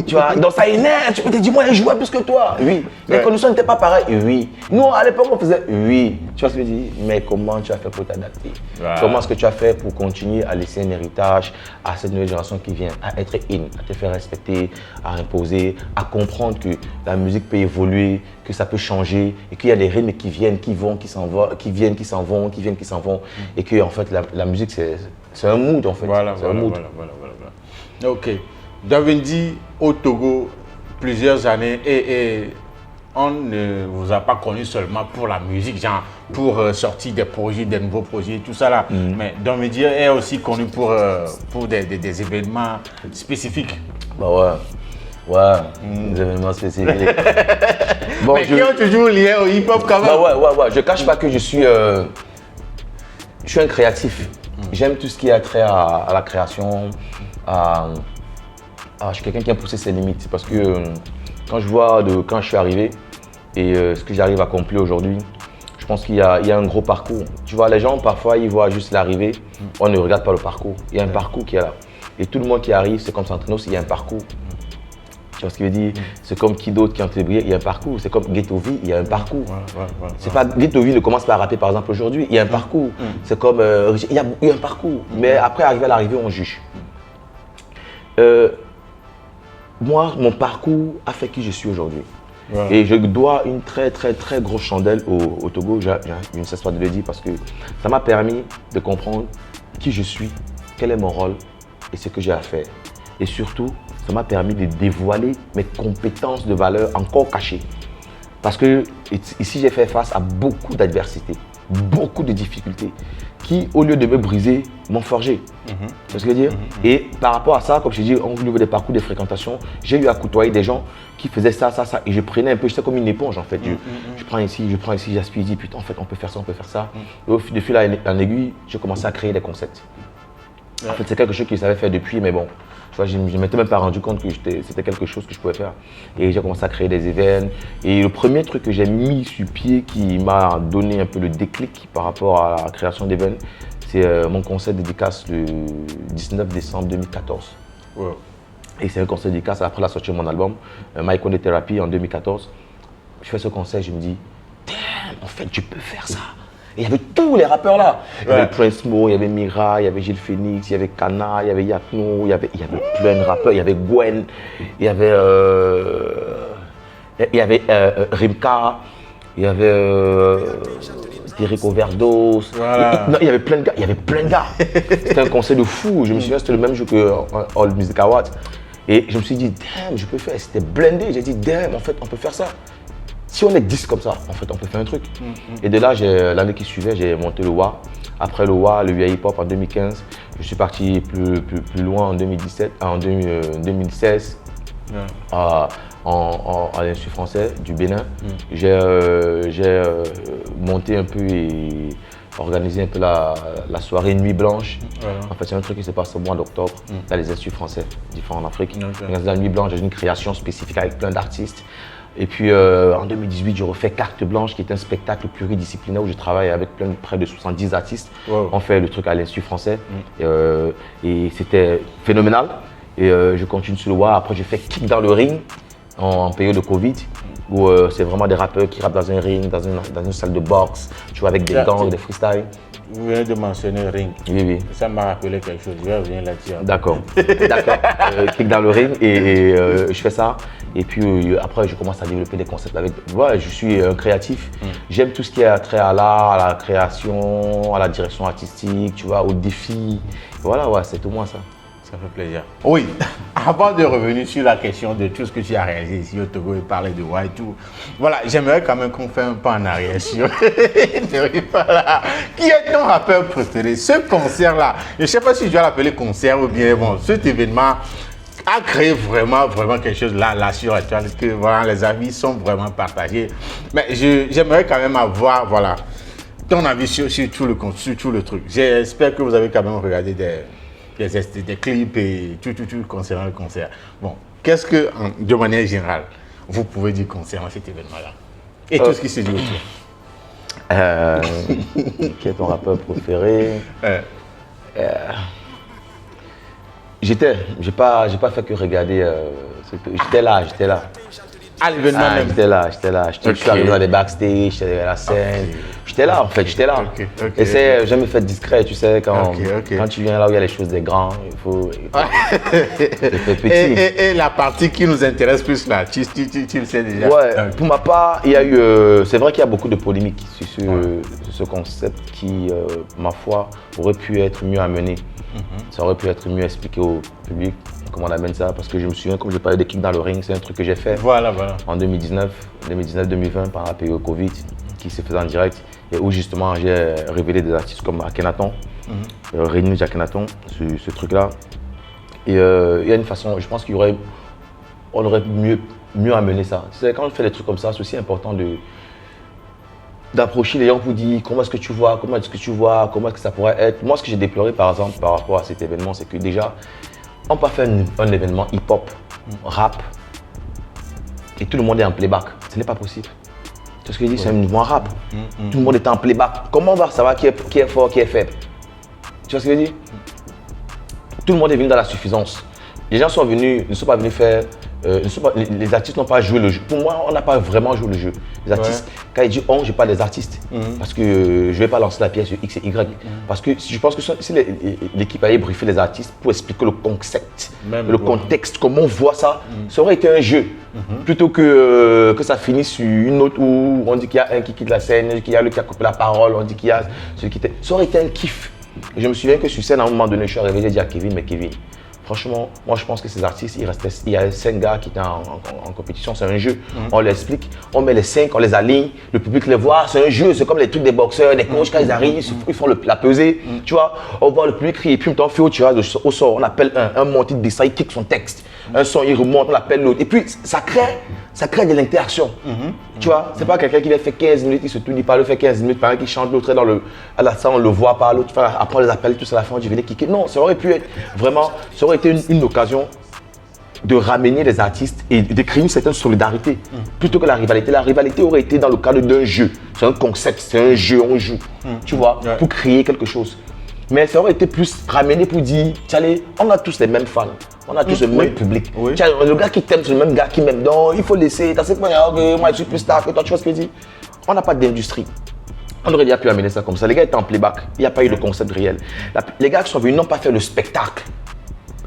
Tu vois? Donc ça énerve. Tu peux te dire, moi, il jouait plus que toi. Oui. Les conditions n'étaient pas pareilles. Oui. Nous, à l'époque, on faisait oui. Tu vois ce que je veux dire? Mais comment tu as fait pour t'adapter? Voilà. Comment est-ce que tu as fait pour continuer à laisser un héritage à cette nouvelle génération qui vient, à être in, à te faire respecter, à imposer, à comprendre que la musique peut évoluer, que ça peut changer et qu'il y a des rythmes qui viennent, qui vont, qui s'en vont, qui viennent, qui s'en vont, qui viennent, qui s'en vont et que en fait la musique c'est un mood en fait. Voilà, C'est un mood. voilà. Ok. Davendi au Togo, plusieurs années et on ne vous a pas connu seulement pour la musique, genre pour sortir des projets, des nouveaux projets, tout ça là. Mais Davendi est aussi connu pour des événements spécifiques. Bah ouais. Des événements spécifiques. Bon, Mais qui ont toujours lié au hip-hop quand même. Bah ouais. Je cache pas que je suis un créatif. J'aime tout ce qui a trait à la création. Je suis quelqu'un qui a poussé ses limites parce que quand je vois quand je suis arrivé et ce que j'arrive à accomplir aujourd'hui, je pense qu'il y a un gros parcours. Tu vois, les gens parfois ils voient juste l'arrivée, on ne regarde pas le parcours. Il y a un parcours qui est là. Et tout le monde qui arrive, c'est comme Santrinos, il y a un parcours. Tu vois ce qu'il veut dire? C'est comme qui d'autre qui est en février, il y a un parcours. C'est comme Ghetto V, il y a un parcours. C'est pas Ghetto V ne commence pas à rapper par exemple aujourd'hui, il y a un parcours. C'est comme il y a un parcours. Mais après arriver à l'arrivée, on juge. Moi, mon parcours a fait qui je suis aujourd'hui. Ouais. Et je dois une très grosse chandelle au Togo, je ne cesse pas de le dire parce que ça m'a permis de comprendre qui je suis, quel est mon rôle et ce que j'ai à faire. Et surtout, ça m'a permis de dévoiler mes compétences de valeur encore cachées. Parce que ici, j'ai fait face à beaucoup d'adversités, beaucoup de difficultés qui, au lieu de me briser, m'ont forgé. Tu vois ce que je veux dire? Et par rapport à ça, comme je dis, au niveau des parcours de fréquentation, j'ai eu à côtoyer des gens qui faisaient ça. Et je prenais un peu, j'étais comme une éponge en fait. Je prends ici, j'aspire, je dis putain, en fait, on peut faire ça, on peut faire ça. Et au fil en aiguille, j'ai commencé à créer des concepts. En fait, c'est quelque chose que je savais faire depuis, mais bon, tu vois, je ne m'étais même pas rendu compte que c'était quelque chose que je pouvais faire. Et j'ai commencé à créer des événements. Et le premier truc que j'ai mis sur pied qui m'a donné un peu le déclic par rapport à la création d'événements, c'est mon concert dédicace le 19 décembre 2014. Wow. Et c'est un concert dédicace après la sortie de mon album, My Conde Therapy en 2014. Je fais ce concert, je me dis, damn, en fait, je peux faire ça. Et il y avait tous les rappeurs là. Il y avait Prince Mo, il y avait Mira, il y avait Gilles Phoenix, il y avait Kana, il y avait Yakno, il y avait plein de rappeurs, il y avait Gwen, il y avait Rimka, il y avait Derek Overdose. Voilà. Il y avait plein de gars, C'était un concert de fou. Je me souviens, c'était le même jour que All Music Awards. Et je me suis dit, damn, je peux faire. C'était blindé. J'ai dit, damn, en fait, on peut faire ça. Si on est 10 comme ça, en fait, on peut faire un truc. Et de là, l'année qui suivait, j'ai monté le WA. Après le WA, le UA Hip Hop en 2015. Je suis parti plus loin en 2016. À l'Institut français du Bénin. J'ai monté un peu et organisé un peu la soirée Nuit Blanche. En fait, c'est un truc qui s'est passé au mois d'octobre dans les instituts français différents en Afrique. La Nuit Blanche, j'ai une création spécifique avec plein d'artistes. Et puis en 2018, je refais Carte Blanche, qui est un spectacle pluridisciplinaire où je travaille avec près de 70 artistes. On fait le truc à l'Institut français et c'était phénoménal. Et je continue sur le WA. Après, j'ai fait Kick dans le ring en période de Covid, où c'est vraiment des rappeurs qui rappent dans un ring, dans une salle de boxe, tu vois, avec des gangs, des freestyles. Vous venez de mentionner ring. Oui. Ça m'a rappelé quelque chose. Je vais revenir là-dessus. D'accord. Kick dans le ring et je fais ça. Et puis après, je commence à développer des concepts avec. Ouais, je suis un créatif. J'aime tout ce qui a trait à l'art, à la création, à la direction artistique, tu vois, au défi. Voilà, ouais, c'est tout moi ça. Ça fait plaisir. Oui, avant de revenir sur la question de tout ce que tu as réalisé ici au Togo et parler de Wa et tout, voilà, j'aimerais quand même qu'on fasse un pas en arrière sur qui est ton rappeur préféré? Ce concert-là, je ne sais pas si je dois l'appeler concert ou bien bon, cet événement a créé vraiment quelque chose là sur la toile, que voilà, les avis sont vraiment partagés. Mais j'aimerais quand même avoir voilà, ton avis sur tout le truc. J'espère que vous avez quand même regardé des clips et tout concernant le concert. Bon, qu'est-ce que, de manière générale, vous pouvez dire concernant cet événement-là et tout ce qui se dit autour? Qui est ton rappeur préféré? J'ai pas fait que regarder. J'étais là. À l'événement même? J'étais là. Je suis arrivé dans les backstage, j'étais arrivé à la scène. J'étais là en fait, Et c'est jamais fait discret, tu sais, quand tu viens là où il y a les choses des grands, il faut faire petit. Et la partie qui nous intéresse plus là, tu le sais déjà? Ouais, pour ma part, il y a eu, c'est vrai qu'il y a beaucoup de polémiques sur ce concept qui, ma foi, aurait pu être mieux amené. Ça aurait pu être mieux expliqué au public. Comment on amène ça, parce que je me souviens, comme je parlais de Kick dans le ring, c'est un truc que j'ai fait en 2019-2020 par la période Covid, qui s'est fait en direct, et où justement j'ai révélé des artistes comme Akhenaton, Réunion Akhenaton, ce truc-là. Et il y a une façon, je pense qu'on aurait mieux amené ça. Tu sais, quand on fait des trucs comme ça, c'est aussi important d'approcher les gens pour dire comment est-ce que tu vois, comment est-ce que ça pourrait être. Moi, ce que j'ai déploré par exemple par rapport à cet événement, c'est que déjà, on peut faire un événement hip-hop, rap, et tout le monde est en playback. Ce n'est pas possible. Tu vois ce que je dis? C'est un mouvement rap. Tout le monde est en playback. Comment on va savoir qui est fort, qui est faible? Tu vois ce que je dis? Tout le monde est venu dans la suffisance. Les gens ne sont pas venus faire. Les artistes n'ont pas joué le jeu. Pour moi, on n'a pas vraiment joué le jeu. Les artistes, quand ils disent on, je parle des artistes. Parce que je ne vais pas lancer la pièce sur X et Y. Parce que je pense que si l'équipe allait briefer les artistes pour expliquer le concept, le contexte, comment on voit ça, ça aurait été un jeu. Plutôt que ça finisse sur une note où on dit qu'il y a un qui quitte la scène, qu'il y a le qui a coupé la parole, on dit qu'il y a celui qui était. Ça aurait été un kiff. Et je me souviens que sur scène, à un moment donné, je suis arrivé, j'ai dit à Kevin, mais Kevin, franchement, moi je pense que ces artistes, il y a 5 gars qui étaient en compétition, c'est un jeu. On leur explique, on met les 5, on les aligne, le public les voit, c'est un jeu, c'est comme les trucs des boxeurs, des coachs, quand ils arrivent, ils font la pesée, tu vois, on voit le public crier, et puis on fait au tirage au sort, on appelle un monté de dessin, il kick son texte, un son, il remonte, on l'appelle l'autre, et puis ça crée de l'interaction, tu vois, c'est pas quelqu'un qui vient faire 15 minutes, il se tourne, il parle, fait 15 minutes, pendant qu'il chante, l'autre est à la salle, on le voit pas, l'autre, après on les appelle tous à la fin, je venais kicker, non, ça aurait pu être vraiment, ça aurait été une occasion de ramener les artistes et de créer une certaine solidarité plutôt que la rivalité. La rivalité aurait été dans le cadre d'un jeu. C'est un concept, c'est un jeu, on joue, tu vois, pour créer quelque chose. Mais ça aurait été plus ramené pour dire, allez, on a tous les mêmes fans, on a tous le même public. Le gars qui t'aime, c'est le même gars qui m'aime. Donc il faut laisser, t'as cette manière, moi je suis plus star que toi, tu vois ce que je dis. On n'a pas d'industrie. On aurait déjà pu amener ça comme ça. Les gars étaient en playback, il n'y a pas eu de concept réel. Les gars qui sont venus n'ont pas fait le spectacle.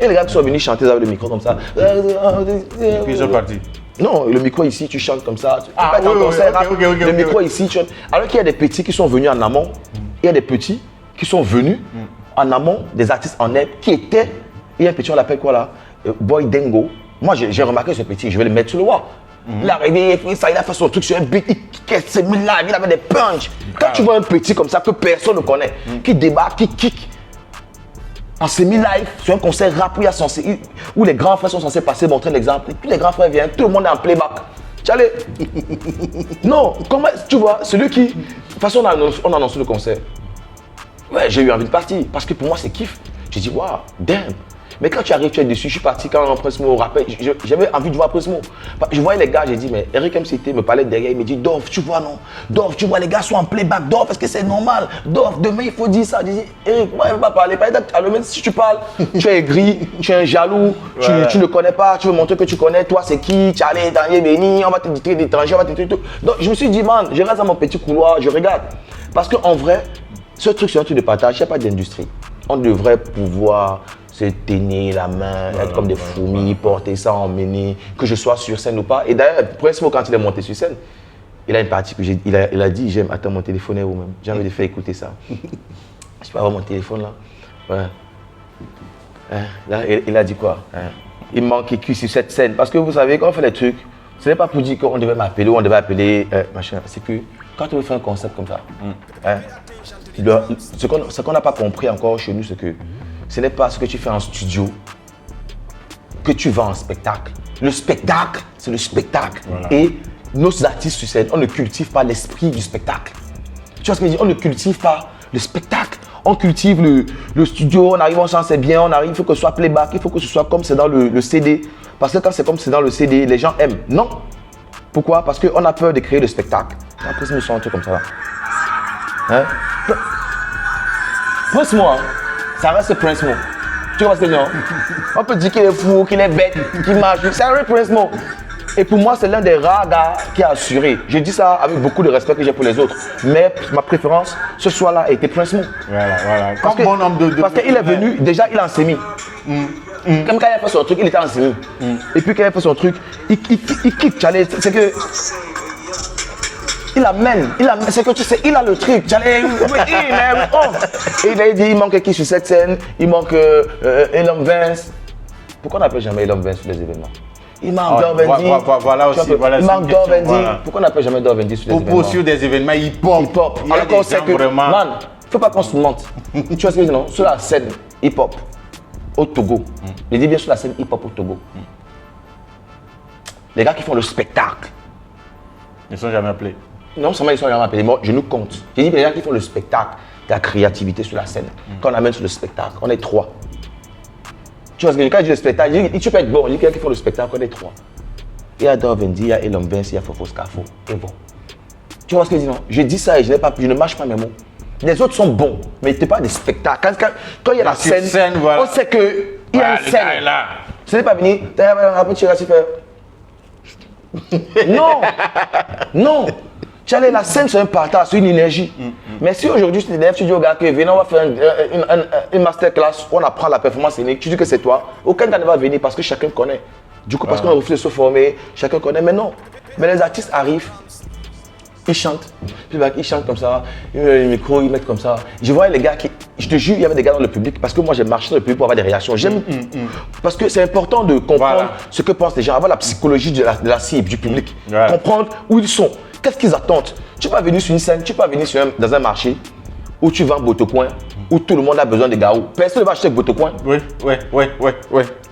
Et les gars qui sont venus chanter avec le micro comme ça. Et puis ils sont partis. Non, le micro ici, tu chantes comme ça. Le micro ici, tu chantes. Alors qu'il y a des petits qui sont venus en amont, il y a des petits qui sont venus en amont, des artistes en aide qui étaient. Il y a un petit, on l'appelle quoi là? Boy Dengo. Moi, j'ai remarqué ce petit, je vais le mettre sur le wall. Il est arrivé, il a fait son truc sur un beat, il s'est mis là, il avait des punchs. Quand tu vois un petit comme ça que personne ne connaît, qui débarque, qui kick, en semi-live, sur un concert rap où les grands frères sont censés passer, montrer l'exemple, et puis les grands frères viennent, tout le monde est en playback. Tchalé. Non, comment, tu vois, celui qui. De toute façon, on annonce le concert. Ouais, j'ai eu envie de partir, parce que pour moi, c'est kiff. J'ai dit, waouh, damn. Mais quand tu arrives, tu es dessus. Je suis parti quand Prince Mo rappelle. J'avais envie de voir Prince Mo. Je voyais les gars, j'ai dit, mais Eric MCT me parlait derrière. Il me dit, Dov, tu vois, non? Dov, tu vois, les gars sont en playback. Dov, est-ce que c'est normal? Dov, demain, il faut dire ça. J'ai dit, Eric, moi, il ne va pas parler. Alors, même si tu parles, tu es aigri, tu es un jaloux, tu ne connais pas, tu veux montrer que tu connais. Toi, c'est qui? Tu es allé dans Béni, on va te dire d'étranger, on va te dire tout. Donc, je me suis dit, man, je reste dans mon petit couloir, je regarde. Parce qu'en vrai, ce truc, c'est un truc de partage, il n'y a pas d'industrie. On devrait pouvoir se tenir la main, être comme des fourmis, porter ça, emmener, que je sois sur scène ou pas. Et d'ailleurs, Prince Mo, quand il est monté sur scène, il a une partie que il a dit, j'aime, attends, mon téléphone est où même? J'ai envie de faire écouter ça. Je peux avoir mon téléphone là? Ouais. Hein? Là, il a dit quoi? Hein? Il manque qui sur cette scène. Parce que vous savez, quand on fait les trucs, ce n'est pas pour dire qu'on devait m'appeler ou on devait appeler machin. C'est que quand on veut faire un concept comme ça, hein, ce qu'on n'a pas compris encore chez nous, c'est que ce n'est pas ce que tu fais en studio que tu vends en spectacle. Le spectacle, c'est le spectacle. Voilà. Et nos artistes sur scène, on ne cultive pas l'esprit du spectacle. Tu vois ce que je veux dire? On ne cultive pas le spectacle. On cultive le studio, on arrive, on sent c'est bien, on arrive, il faut que ce soit playback, il faut que ce soit comme c'est dans le CD. Parce que quand c'est comme c'est dans le CD, les gens aiment. Non. Pourquoi? Parce qu'on a peur de créer le spectacle. Après, ça me sent un truc comme ça. Hein? Prince Mo, hein? Ça reste Prince Mo. Tu vois ce que je veux dire? On peut dire qu'il est fou, qu'il est bête, qu'il marche. Ça reste Prince Mo. Et pour moi, c'est l'un des rares gars qui a assuré. Je dis ça avec beaucoup de respect que j'ai pour les autres. Mais ma préférence, ce soir-là, a été Prince Mo. Voilà. Parce qu'il est venu, déjà, il est en sémi. Comme quand il a fait son truc, il était en sémi. Et puis quand il a fait son truc, il quitte. C'est que. Il amène, c'est que tu sais, il a le truc. Et il a dit, il manque qui sur cette scène? Il manque Elon Vance. Pourquoi on n'appelle jamais Elon Vance sur les événements? Il manque Dorvendi. Voilà aussi. Il manque Dorvendi. Pourquoi on n'appelle jamais Dorvendi sur les événements? Pour sur des événements hip-hop. Alors qu'on sait que, man, il ne faut pas qu'on se mente. Tu vois ce que je veux dire, non? Sur la scène hip-hop au Togo, je dis bien sur la scène hip-hop au Togo, les gars qui font le spectacle, ils ne sont jamais appelés. Non seulement ils sont jamais appelés, moi je nous compte. J'ai dit les gens qui font le spectacle, la créativité sur la scène. Quand on amène sur le spectacle, on est 3. Tu vois ce que je veux dire? Quand je dis le spectacle, tu peux être bon. Je dis les gens qui font le spectacle, on est 3. Il y a Dorvendi, il y a Elon Vance, il y a Fofo Scafo. Et bon. Tu vois ce que je dis? Non? Je dis ça et je ne mâche pas mes mots. Les autres sont bons, mais ce n'est pas des spectacles. Quand il y a la scène, voilà. On sait qu'il y a une scène. Là. Ce n'est pas venu, tu as un petit faire. Non. La scène, c'est un partage, c'est une énergie. Mais si aujourd'hui, tu t'élèves, tu dis au gars que venez, on va faire une masterclass, on apprend la performance scénique, tu dis que c'est toi, aucun gars ne va venir parce que chacun connaît. Du coup, parce qu'on refuse de se former, chacun connaît. Mais non. Mais les artistes arrivent, ils chantent. Puis ils chantent comme ça, ils mettent le micro, ils mettent comme ça. Je voyais les gars qui. Je te jure, il y avait des gars dans le public parce que moi j'ai marché dans le public pour avoir des réactions. J'aime. Parce que c'est important de comprendre ce que pensent les gens, avoir la psychologie de la cible, du public. Comprendre où ils sont. Qu'est-ce qu'ils attendent? Tu vas venir sur une scène, tu vas venir dans un marché où tu vends Botocoin, où tout le monde a besoin de gaou. Personne ne va acheter Botocoin. Oui. Tu vois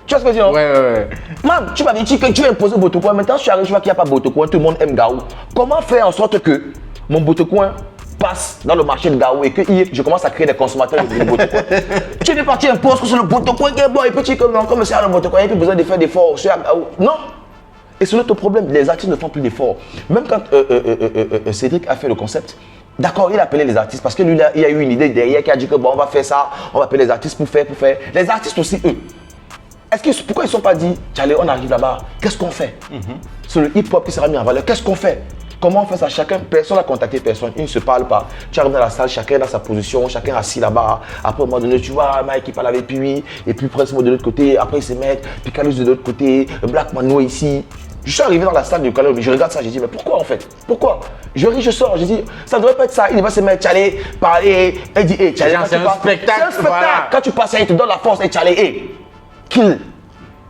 ce que je veux dire? Ouais. Man, tu vas venir dire que tu vas imposer Botocoin. Maintenant, tu arrives, tu vois qu'il n'y a pas Botocoin, tout le monde aime gaou. Comment faire en sorte que mon Botocoin passe dans le marché de gaou et que je commence à créer des consommateurs de Botocoin? Tu es parti imposer que c'est le Botocoin qui est bon et puis tu es comme c'est le Botocoin, il n'y a plus besoin de faire d'efforts sur gaou. Non. Et c'est notre problème, les artistes ne font plus d'efforts. Même quand Cédric a fait le concept, d'accord, il a appelé les artistes parce que lui, il a eu une idée derrière qui a dit que bon, on va faire ça, on va appeler les artistes pour faire. Les artistes aussi, eux. Pourquoi ils ne sont pas dit, allez, on arrive là-bas, qu'est-ce qu'on fait? C'est le hip-hop qui sera mis en valeur, qu'est-ce qu'on fait? Comment on fait ça? Personne n'a contacté personne, ils ne se parlent pas. Tu arrives dans la salle, chacun dans sa position, chacun assis là-bas. Après, à un moment donné, tu vois, Mike qui parle avec lui, et puis Prince Mo de l'autre côté, après ils se mettent, puis Calus de l'autre côté, Black Mano ici. Je suis arrivé dans la salle du Calus, je regarde ça, j'ai dit, mais pourquoi en fait? Pourquoi? Je ris, je sors, j'ai dit, ça ne devrait pas être ça. Il va se mettre, Tchalé, parler, et dit, hey, Tchalé, c'est un spectacle. C'est un spectacle. Voilà. Quand tu passes, il te donne la force, et Tchalé, hey, kill.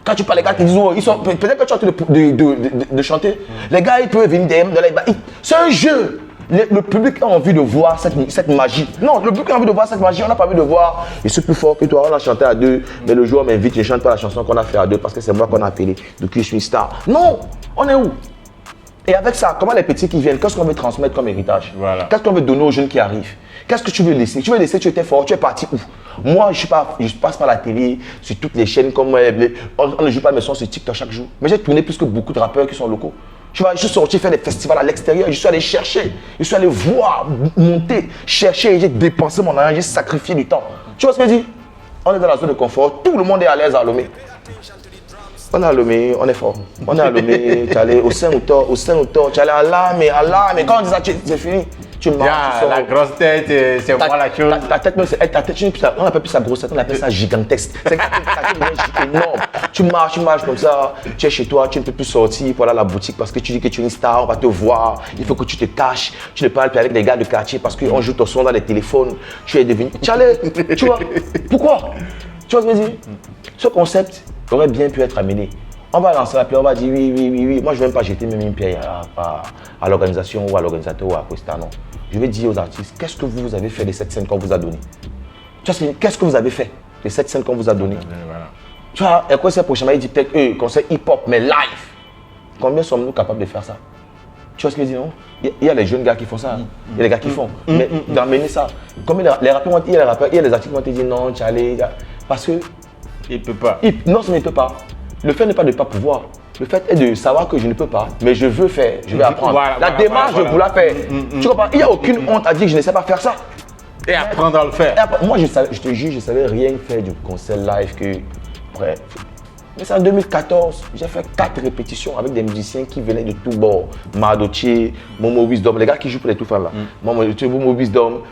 Quand tu parles, les gars qui disent, oh, ils sont, peut-être que tu es en train de chanter, les gars, ils peuvent venir derrière, c'est un jeu. Le public a envie de voir cette magie. Non, le public a envie de voir cette magie, on n'a pas envie de voir. Je suis plus fort que toi, on a chanté à deux, mais le jour on m'invite, je ne chante pas la chanson qu'on a fait à deux parce que c'est moi qu'on a appelé. Donc je suis star. Non, on est où? Et avec ça, comment les petits qui viennent, qu'est-ce qu'on veut transmettre comme héritage? Voilà. Qu'est-ce qu'on veut donner aux jeunes qui arrivent? Qu'est-ce que tu veux laisser? Tu veux laisser, tu étais fort, tu es parti où? Moi, je passe par la télé, sur toutes les chaînes, comme on ne joue pas mes sons sur TikTok chaque jour. Mais j'ai tourné plus que beaucoup de rappeurs qui sont locaux. Tu vois, je suis sorti faire des festivals à l'extérieur, je suis allé chercher, je suis allé voir, monter, chercher, j'ai dépensé mon argent, j'ai sacrifié du temps. Tu vois ce que je dis? On est dans la zone de confort, tout le monde est à l'aise à Lomé. On est à Lomé, on est fort. On est à Lomé, tu es allé au Saint-Autor, tu es allé à Lamé, quand on dit ça, c'est fini. Tu marches, la grosse tête, c'est moi la chose. Ta tête, on n'appelle plus ça grosse tête, on appelle ça gigantesque. C'est énorme. Tu marches comme ça, tu es chez toi, tu ne peux plus sortir pour aller à la boutique parce que tu dis que tu es une star, on va te voir, il faut que tu te caches, tu ne parles plus avec les gars de quartier parce qu'on joue ton son dans les téléphones, tu es devenu. Tu vois, pourquoi? Tu vois ce que je veux dire? Ce concept aurait bien pu être amené. On va lancer la pierre, on va dire oui. Moi, je ne vais même pas jeter même une pierre à l'organisation ou à l'organisateur ou à Costa, non. Je vais dire aux artistes, qu'est-ce que vous avez fait de cette scène qu'on vous a donnée? Qu'est-ce que vous avez fait de cette scène qu'on vous a donnée? Voilà. Tu vois, et quoi c'est prochainement, il dit peut-être concert hip-hop, mais live. Combien sommes-nous capables de faire ça? Tu vois ce que je dis, non? Il y a les jeunes gars qui font ça, il y a les gars qui font. Mais d'amener ça, comme les rappeurs, il y a les artistes qui vont te dire non, tu allais, parce que. Il ne peut pas. Non, ça ne peut pas. Le fait n'est pas de ne pas pouvoir. Le fait est de savoir que je ne peux pas, mais je veux faire, je vais apprendre. La démarche de vouloir faire. Tu comprends? Il n'y a aucune honte à dire que je ne sais pas faire ça. Et apprendre à le faire. Moi, je te jure, je ne savais rien faire du concert live que. Bref. Mais c'est en 2014, j'ai fait 4 répétitions avec des musiciens qui venaient de tous bords. Mardotier, Momo Wisdom, les gars qui jouent pour les tout fans là. Momo Wisdom,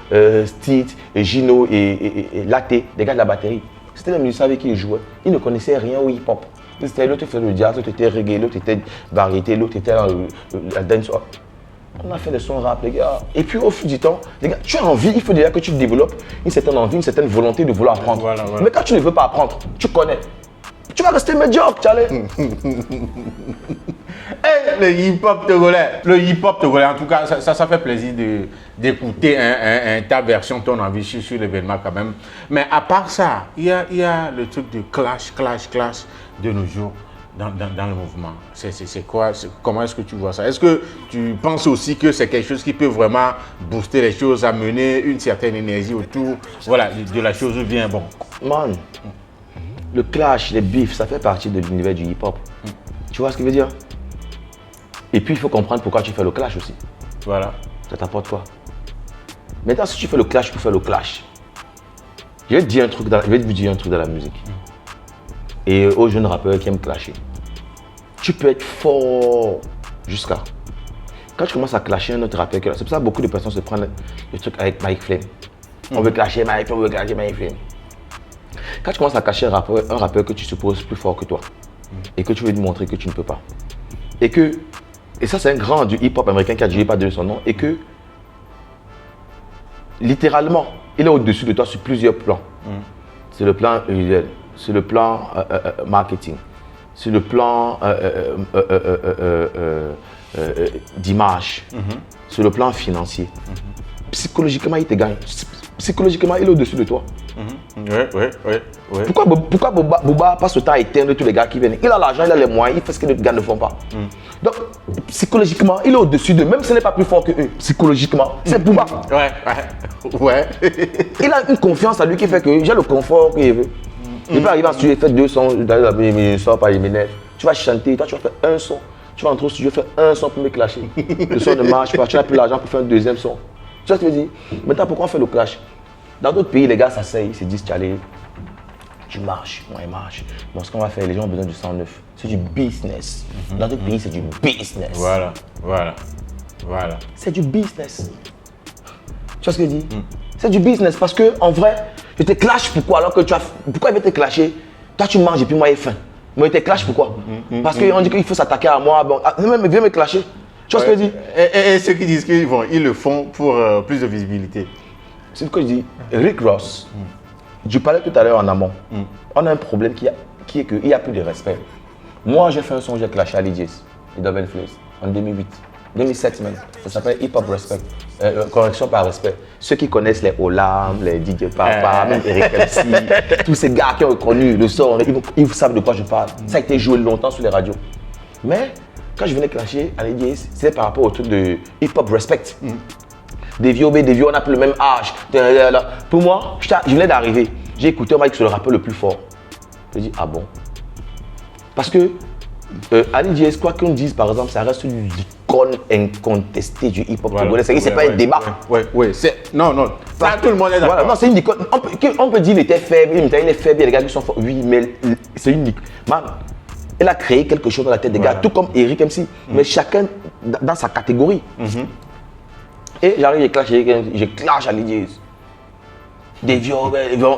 Steed, Gino et Laté, les gars de la batterie. C'était les musiciens avec qui ils jouaient. Ils ne connaissaient rien au hip-hop. L'autre faisait le jazz, l'autre était reggae, l'autre était variété, l'autre était la dance. On a fait des sons rap, les gars. Et puis au fil du temps, les gars, tu as envie, il faut déjà que tu développes une certaine envie, une certaine volonté de vouloir apprendre. Voilà. Mais quand tu ne veux pas apprendre, tu connais. Tu vas rester médiocre, Tchalé. Le hip-hop togolais, en tout cas, ça fait plaisir d'écouter ta version, ton envie sur l'événement quand même. Mais à part ça, il y a le truc de clash de nos jours dans le mouvement. C'est quoi? Comment est-ce que tu vois ça? Est-ce que tu penses aussi que c'est quelque chose qui peut vraiment booster les choses, amener une certaine énergie autour de la chose ou bien bon? Man, le clash, les beefs, ça fait partie de l'univers du hip-hop. Tu vois ce que je veux dire? Et puis, il faut comprendre pourquoi tu fais le clash aussi. Voilà. Ça t'apporte quoi? Maintenant, si tu fais le clash pour faire le clash, je vais te dire un truc dans la musique. Et aux jeunes rappeurs qui aiment clasher. Tu peux être fort jusqu'à. Quand tu commences à clasher un autre rappeur, c'est pour ça que beaucoup de personnes se prennent le truc avec Mike Flame. On veut clasher Mike Flame, on veut clasher Mike Flame. Quand tu commences à cacher un rappeur que tu supposes plus fort que toi et que tu veux lui montrer que tu ne peux pas, et ça c'est un grand du hip-hop américain qui a déjà pas donné son nom, et que littéralement il est au-dessus de toi sur plusieurs plans. C'est le plan visuel, c'est le plan marketing, c'est le plan d'image, c'est le plan financier. Psychologiquement il te gagne. Psychologiquement, il est au-dessus de toi. Oui. Pourquoi Booba passe le temps à éteindre tous les gars qui viennent? Il a l'argent, il a les moyens, il fait ce que les gars ne font pas. Donc, psychologiquement, il est au-dessus d'eux, même si ce n'est pas plus fort que eux. Psychologiquement, c'est Booba. Ouais. Il a une confiance en lui qui fait que j'ai le confort qu'il veut. Il peut arriver en studio, il fait 2 sons, il sort par Yemenef. Tu vas chanter, toi tu vas faire un son. Tu vas entrer au studio, faire un son pour me clasher. Le son ne marche pas, tu n'as plus l'argent pour faire un deuxième son. Tu vois ce que je veux dire? Maintenant, pourquoi on fait le clash? Dans d'autres pays, les gars s'asseyent, ils se disent, tu marches, moi je marche. Bon, ce qu'on va faire, les gens ont besoin du 109. C'est du business. Dans d'autres pays, c'est du business. Voilà. C'est du business. Tu vois ce que je dis? C'est du business parce que, en vrai, je te clash pourquoi? Alors que pourquoi il veut te clasher? Toi, tu manges et puis moi, j'ai faim. Moi, il te clash pourquoi? Parce qu'on dit qu'il faut s'attaquer à moi. Bon, même viens me clasher. Tu vois ce que je dis? Et ceux qui disent qu'ils le font pour plus de visibilité. C'est ce que je dis. Rick Ross, je parlais tout à l'heure en amont. On a un problème qui qui est qu'il n'y a plus de respect. Moi, j'ai fait un son, j'ai clashé Ali J's, et Double Flames, en 2008, 2007 même. Ça s'appelle Hip Hop Respect, correction par respect. Ceux qui connaissent les Olam, les DJ Papa, même Eric MC, tous ces gars qui ont connu le son, ils savent de quoi je parle. Ça a été joué longtemps sur les radios. Mais quand je venais clasher Ali J's, c'était par rapport au truc de Hip Hop Respect. Des vieux, on a plus le même âge. Pour moi, je venais d'arriver. J'ai écouté un mec sur le rappeur le plus fort. Je dis, ah bon? Parce que Ali J's, quoi qu'on dise, par exemple, ça reste une icône incontestée du hip-hop congolais. C'est pas un débat. Oui. Non. Ça, tout le monde est d'accord. Voilà, non, c'est une icône. On peut dire qu'il était faible, il est faible, il y a des gars qui sont forts. Oui, mais c'est une icône. Man, elle a créé quelque chose dans la tête des gars, tout comme Eric MC. Mais chacun dans sa catégorie. Et j'arrive, je clash Ali J's. Des vieux,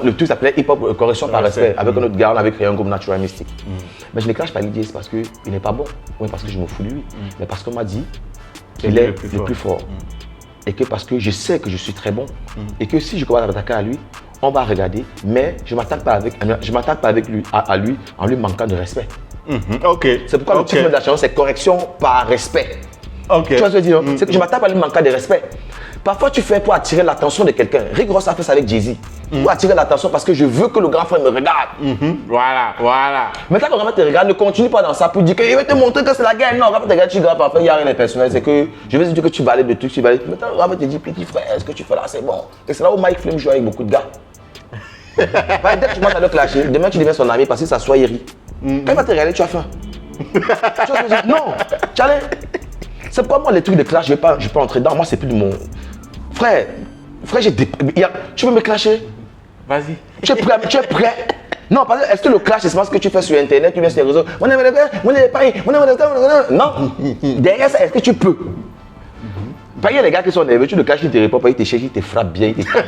le truc s'appelait Hip Hop Correction par respect. Avec un autre gars, on avait créé un groupe Natural Mystic. Mais je ne clash pas Ali J's parce qu'il n'est pas bon. Oui, parce que je me fous de lui. Mais parce qu'on m'a dit qu'il est le plus fort. Et que parce que je sais que je suis très bon. Et que si je commence à m'attaquer à lui, on va regarder. Mais je ne m'attaque pas avec lui, à lui en lui manquant de respect. C'est pourquoi le titre de la chanson, c'est Correction par respect. Tu vois ce que je veux dire? C'est que je m'attaque à lui manquant de respect. Parfois, tu fais pour attirer l'attention de quelqu'un. Rick Ross a fait ça avec Jay-Z. Pour attirer l'attention parce que je veux que le grand frère me regarde. Voilà. Maintenant que le grand frère te regarde, ne continue pas dans ça pour dire qu'il va te montrer que c'est la guerre. Non, le grand frère te regarde, tu grappes, après il n'y a rien de personnel. C'est que je vais te dire que tu valides de tout, tu valides. Maintenant, le grand frère te dit, petit frère, ce que tu fais là, c'est bon. Et c'est là où Mike Flame joue avec beaucoup de gars. Dès que tu commences à le clasher, demain tu deviens son ami parce que ça soit ri. Quand il va te regarder, tu as faim. Tu vois ce que je veux dire? Non, Charlie. C'est pourquoi moi, les trucs de clash, je ne vais pas entrer dedans. Moi, c'est plus de mon. Frère, tu veux me clasher? Vas-y. Tu es prêt? Non, parce que est-ce que le clash, c'est ce que tu fais sur Internet, tu viens sur les réseaux? Non. Derrière ça, est-ce que tu peux? Parce qu'il y a des gars qui sont nerveux, tu le clashes, ils te répondent pas, ils te cherchent, ils te frappent bien, ils te tapent.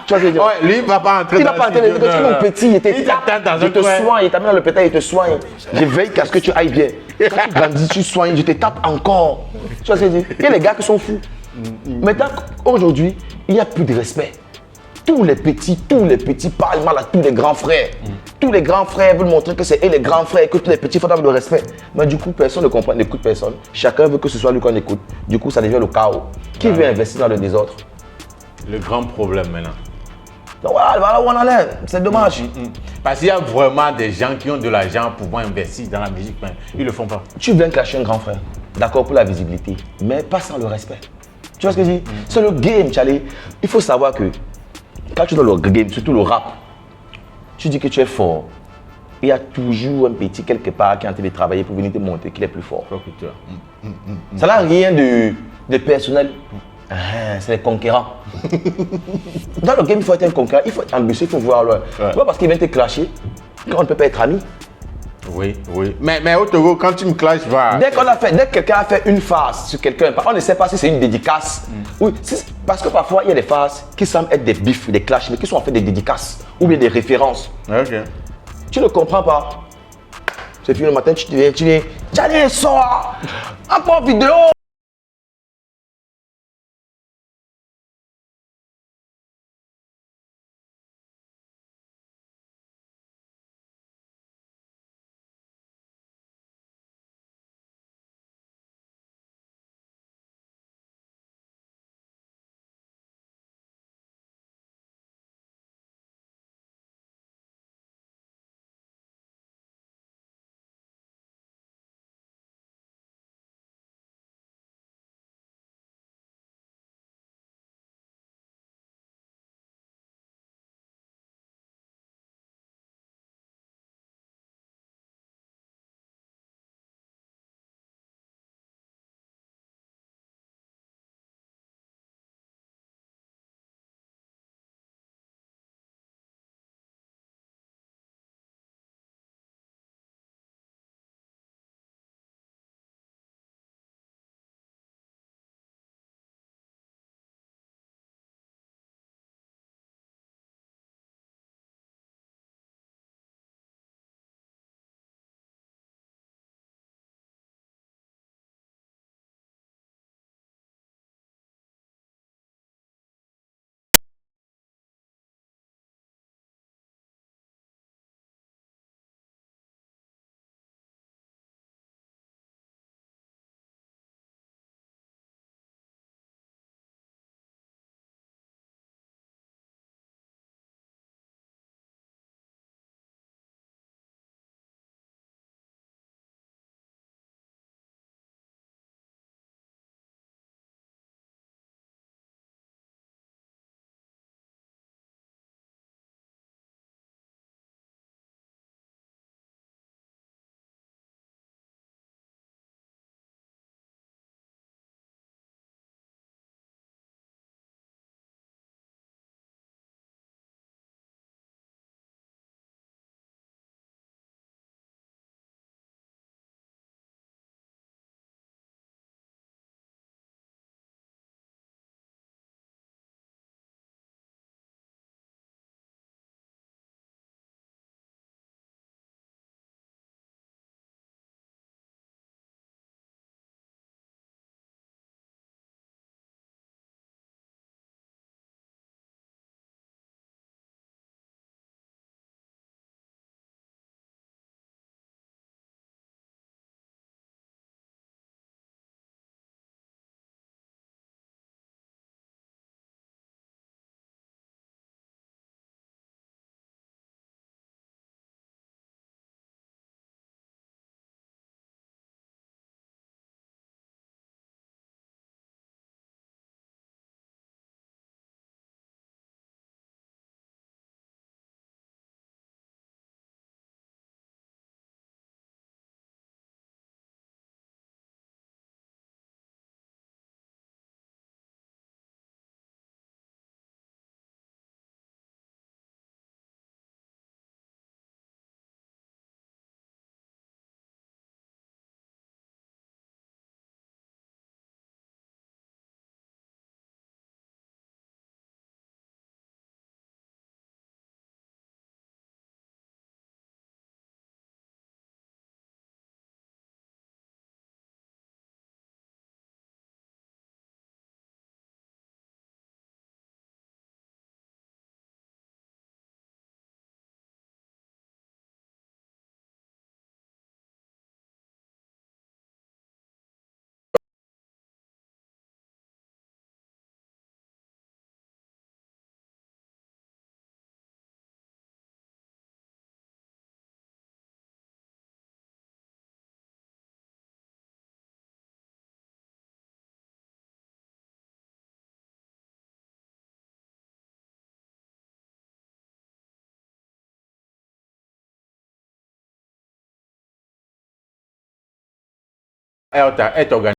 Tu vois ce que je veux dire? Lui, il ne va pas entrer. Il va pas entrer. Tu es mon petit, il te soigne, il t'amène dans l'hôpital, il te soigne. Je veille qu'à ce que tu ailles bien. Quand tu grandis, tu soignes, je te tape encore. Tu vois ce que je veux dire? Il y a des gars qui sont fous. Maintenant, aujourd'hui, il n'y a plus de respect. Tous les petits parlent mal à tous les grands frères. Tous les grands frères veulent montrer que c'est eux les grands frères, que tous les petits font avoir le respect. Mais du coup, personne ne comprend, n'écoute personne. Chacun veut que ce soit lui qu'on écoute. Du coup, ça devient le chaos. Qui veut investir dans le désordre? Le grand problème maintenant. Donc voilà où on en est. C'est dommage. Parce qu'il y a vraiment des gens qui ont de l'argent pour pouvoir investir dans la musique, mais ils ne le font pas. Tu viens clasher un grand frère, d'accord, pour la visibilité, mais pas sans le respect. Tu vois ce que je dis? C'est le game, Charlie. Il faut savoir que quand tu es dans le game, surtout le rap, tu dis que tu es fort. Il y a toujours un petit quelque part qui est en train de travailler pour venir te montrer qu'il est plus fort. Ça n'a rien de personnel. C'est les conquérants. Dans le game, il faut être un conquérant, il faut être ambitieux, il faut voir loin. Pas parce qu'il vient te clasher qu'on ne peut pas être ami. Oui. Mais au Togo, quand tu me clashes, va. Dès que quelqu'un a fait une farce sur quelqu'un, on ne sait pas si c'est une dédicace. Oui, parce que parfois, il y a des farces qui semblent être des bifs, des clashs, mais qui sont en fait des dédicaces ou bien des références. Tu ne comprends pas. C'est fini le matin, tu dis, allez, sors, encore vidéo. est organisée.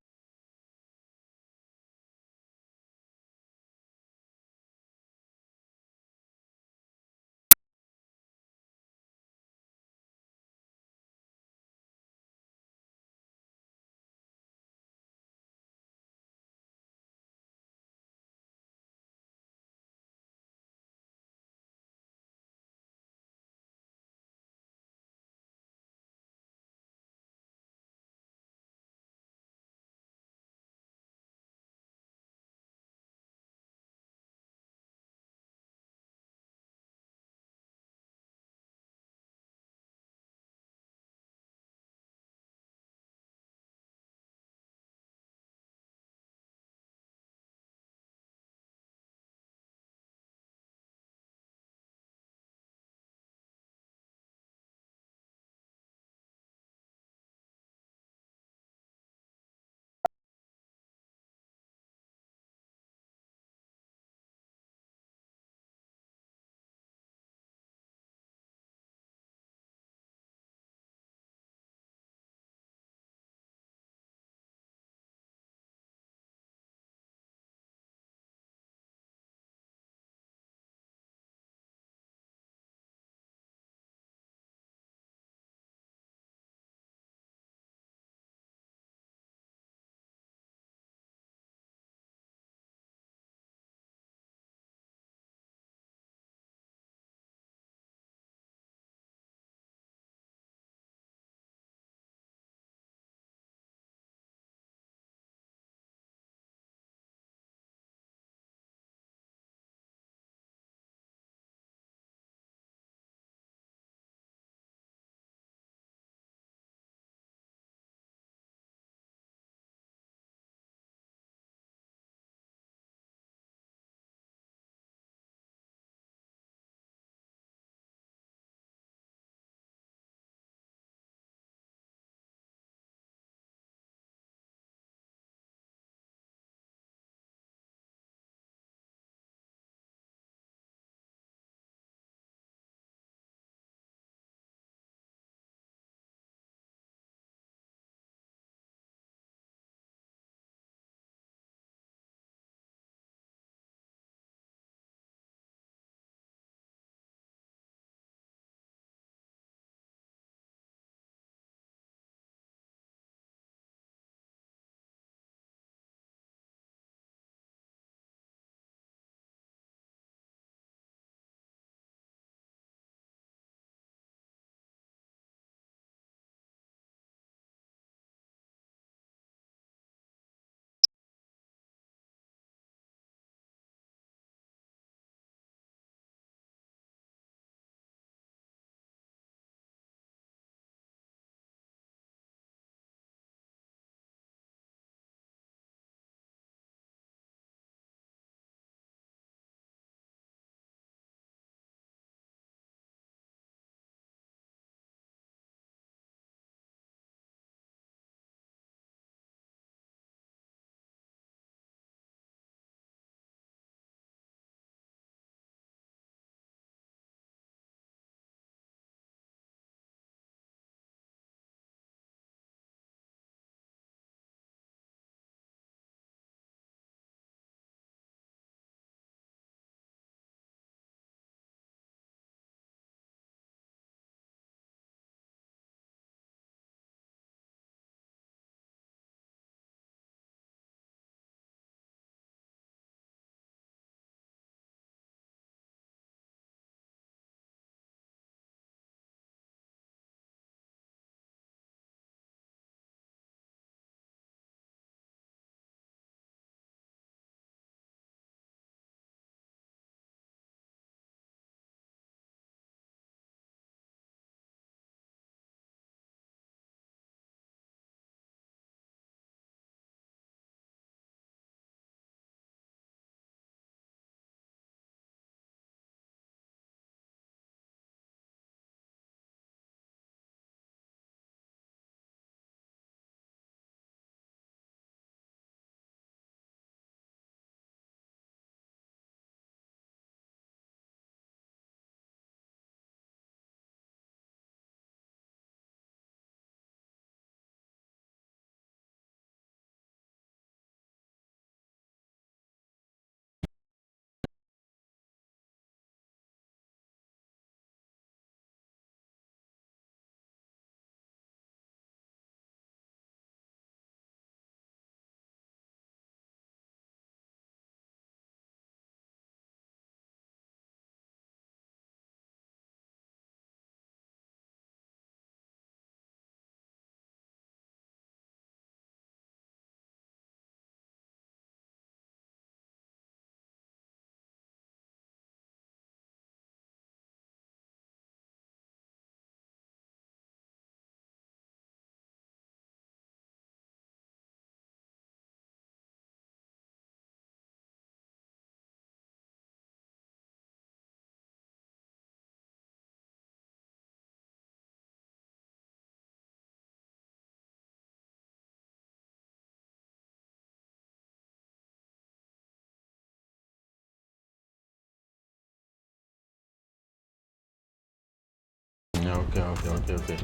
ok.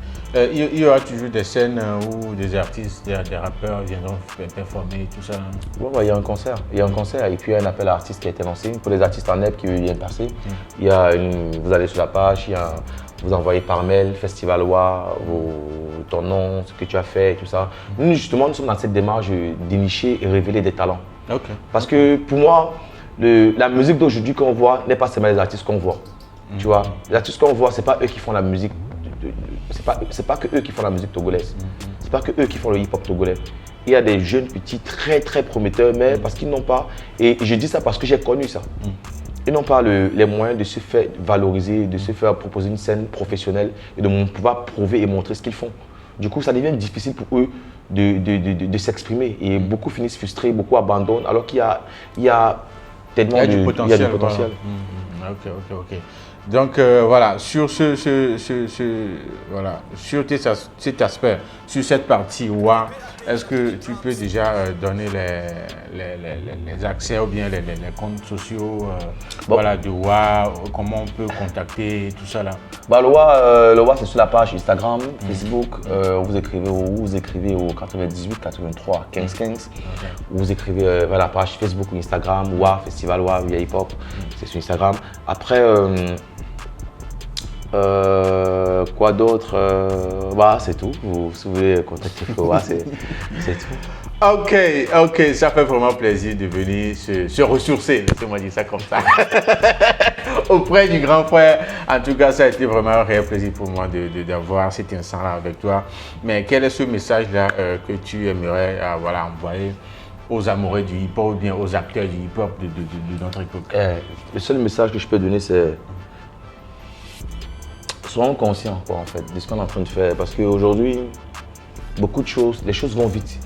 Il y aura toujours des scènes où des artistes, des rappeurs viendront performer et tout ça. Ouais, il y a un concert. Et puis il y a un appel à artistes qui a été lancé. Pour les artistes en NEP qui viennent passer, vous allez sur la page, vous envoyez par mail, Festival WA, ton nom, ce que tu as fait et tout ça. Nous, justement, nous sommes dans cette démarche de dénicher et révéler des talents. Parce que pour moi, la musique d'aujourd'hui qu'on voit n'est pas seulement les artistes qu'on voit. Tu vois, les artistes qu'on voit, ce n'est pas eux qui font la musique. C'est pas que eux qui font la musique togolaise. C'est pas que eux qui font le hip-hop togolais. Il y a des jeunes petits très très prometteurs, mais parce qu'ils n'ont pas, et je dis ça parce que j'ai connu ça, ils n'ont pas les moyens de se faire valoriser, de se faire proposer une scène professionnelle et de pouvoir prouver et montrer ce qu'ils font. Du coup, ça devient difficile pour eux de s'exprimer et beaucoup finissent frustrés, beaucoup abandonnent alors qu'il y a tellement du potentiel. Voilà. Ok. Donc voilà, sur cet aspect, sur cette partie WA, est-ce que tu peux déjà donner les accès ou bien les comptes sociaux de WA, comment on peut contacter tout ça là? Le WA c'est sur la page Instagram, Facebook, vous écrivez au 98 83 15 15, vous écrivez vers la page Facebook ou Instagram, WA, Festival WA, Hip Hop, c'est sur Instagram. Après, quoi d'autre? C'est tout. Si vous voulez contacter Fowa, c'est tout. Ok, ça fait vraiment plaisir de venir se ressourcer, laissez-moi dire ça comme ça, auprès du grand frère. En tout cas, ça a été vraiment un réel plaisir pour moi d'avoir cet instant-là avec toi. Mais quel est ce message-là que tu aimerais envoyer aux amoureux du hip-hop ou bien aux acteurs du hip-hop de notre époque? Le seul message que je peux donner, c'est soyons conscients en fait, de ce qu'on est en train de faire. Parce qu'aujourd'hui, beaucoup de choses, les choses vont vite.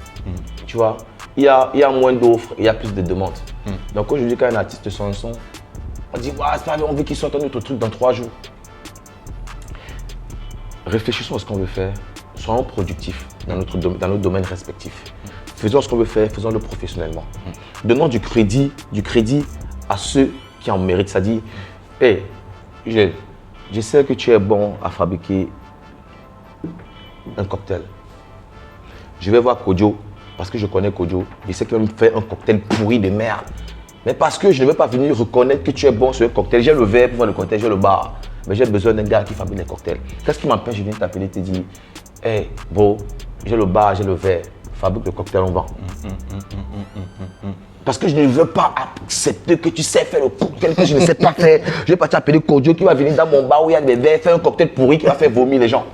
Tu vois, il y a moins d'offres, il y a plus de demandes. Donc aujourd'hui, quand un artiste sort un son, on dit c'est pas grave, on veut qu'il sorte un autre truc dans 3 jours. Réfléchissons à ce qu'on veut faire, soyons productifs dans nos domaines respectifs. Faisons ce qu'on veut faire, faisons-le professionnellement. Donnons du crédit à ceux qui en méritent. C'est-à-dire, je sais que tu es bon à fabriquer un cocktail. Je vais voir Kodjo, parce que je connais Kodjo. Je sais qu'il va me faire un cocktail pourri de merde. Mais parce que je ne veux pas venir reconnaître que tu es bon sur un cocktail. J'ai le verre pour faire le cocktail, j'ai le bar. Mais j'ai besoin d'un gars qui fabrique les cocktails. Qu'est-ce qui m'empêche de venir t'appeler et te dire bro, j'ai le bar, j'ai le verre. Fabrique le cocktail, on vend. Parce que je ne veux pas accepter que tu sais faire le cocktail que je ne sais pas faire. Je vais pas t'appeler Kodjo qui va venir dans mon bar où il y a des verres, faire un cocktail pourri qui va faire vomir les gens.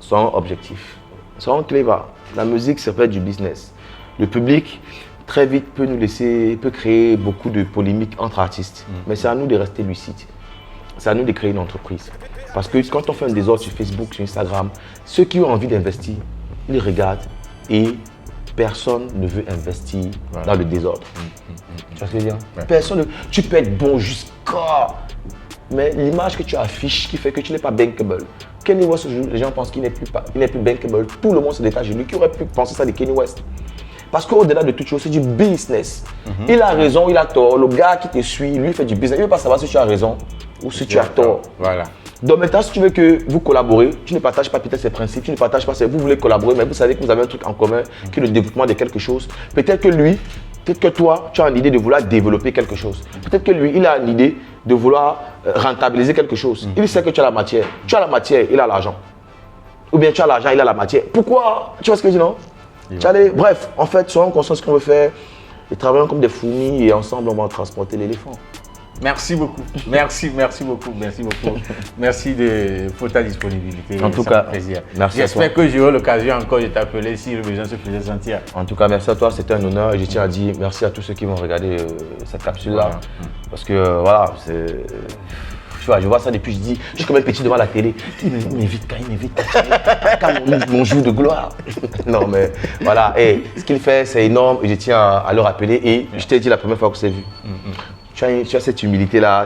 Soyons objectifs, soyons clever. La musique, c'est faire du business. Le public, très vite, peut créer beaucoup de polémiques entre artistes. Mais c'est à nous de rester lucides. C'est à nous de créer une entreprise. Parce que quand on fait un désordre sur Facebook, sur Instagram, ceux qui ont envie d'investir, ils regardent et personne ne veut investir dans le désordre. Tu vois ce que je veux dire? Personne tu peux être bon jusqu'à... Mais l'image que tu affiches qui fait que tu n'es pas bankable. Kanye West, les gens pensent qu'il n'est plus bankable. Tout le monde se détache de lui. Qui aurait pu penser ça de Kanye West? Parce qu'au-delà de toute chose, c'est du business. Il a raison, il a tort. Le gars qui te suit, lui, fait du business. Il ne veut pas savoir si tu as raison ou si tu as tort. Voilà. Donc maintenant, si tu veux que vous collaborez, tu ne partages pas peut-être ses principes, tu ne partages pas vous voulez collaborer, mais vous savez que vous avez un truc en commun qui est le développement de quelque chose. Peut-être que lui, peut-être que toi, tu as une idée de vouloir développer quelque chose. Peut-être que lui, il a une idée de vouloir rentabiliser quelque chose. Il sait que tu as la matière. Tu as la matière, il a l'argent. Ou bien tu as l'argent, il a la matière. Pourquoi? Tu vois ce que je dis, non? Bref, en fait, soyons conscients de ce qu'on veut faire et travaillons comme des fourmis et ensemble, on va transporter l'éléphant. Merci beaucoup. Merci beaucoup. Merci pour ta disponibilité. En tout cas, plaisir. Merci. J'espère que j'aurai l'occasion encore de t'appeler si le besoin se faisait sentir. En tout cas, merci à toi, c'était un honneur et je tiens à dire merci à tous ceux qui vont regarder cette capsule-là. Parce que voilà, je vois ça depuis, je suis comme un petit devant la télé. Il m'invite quand mon jour de gloire. Non mais voilà, ce qu'il fait c'est énorme et je tiens à le rappeler et je t'ai dit la première fois que c'est vu. Tu as cette humilité-là.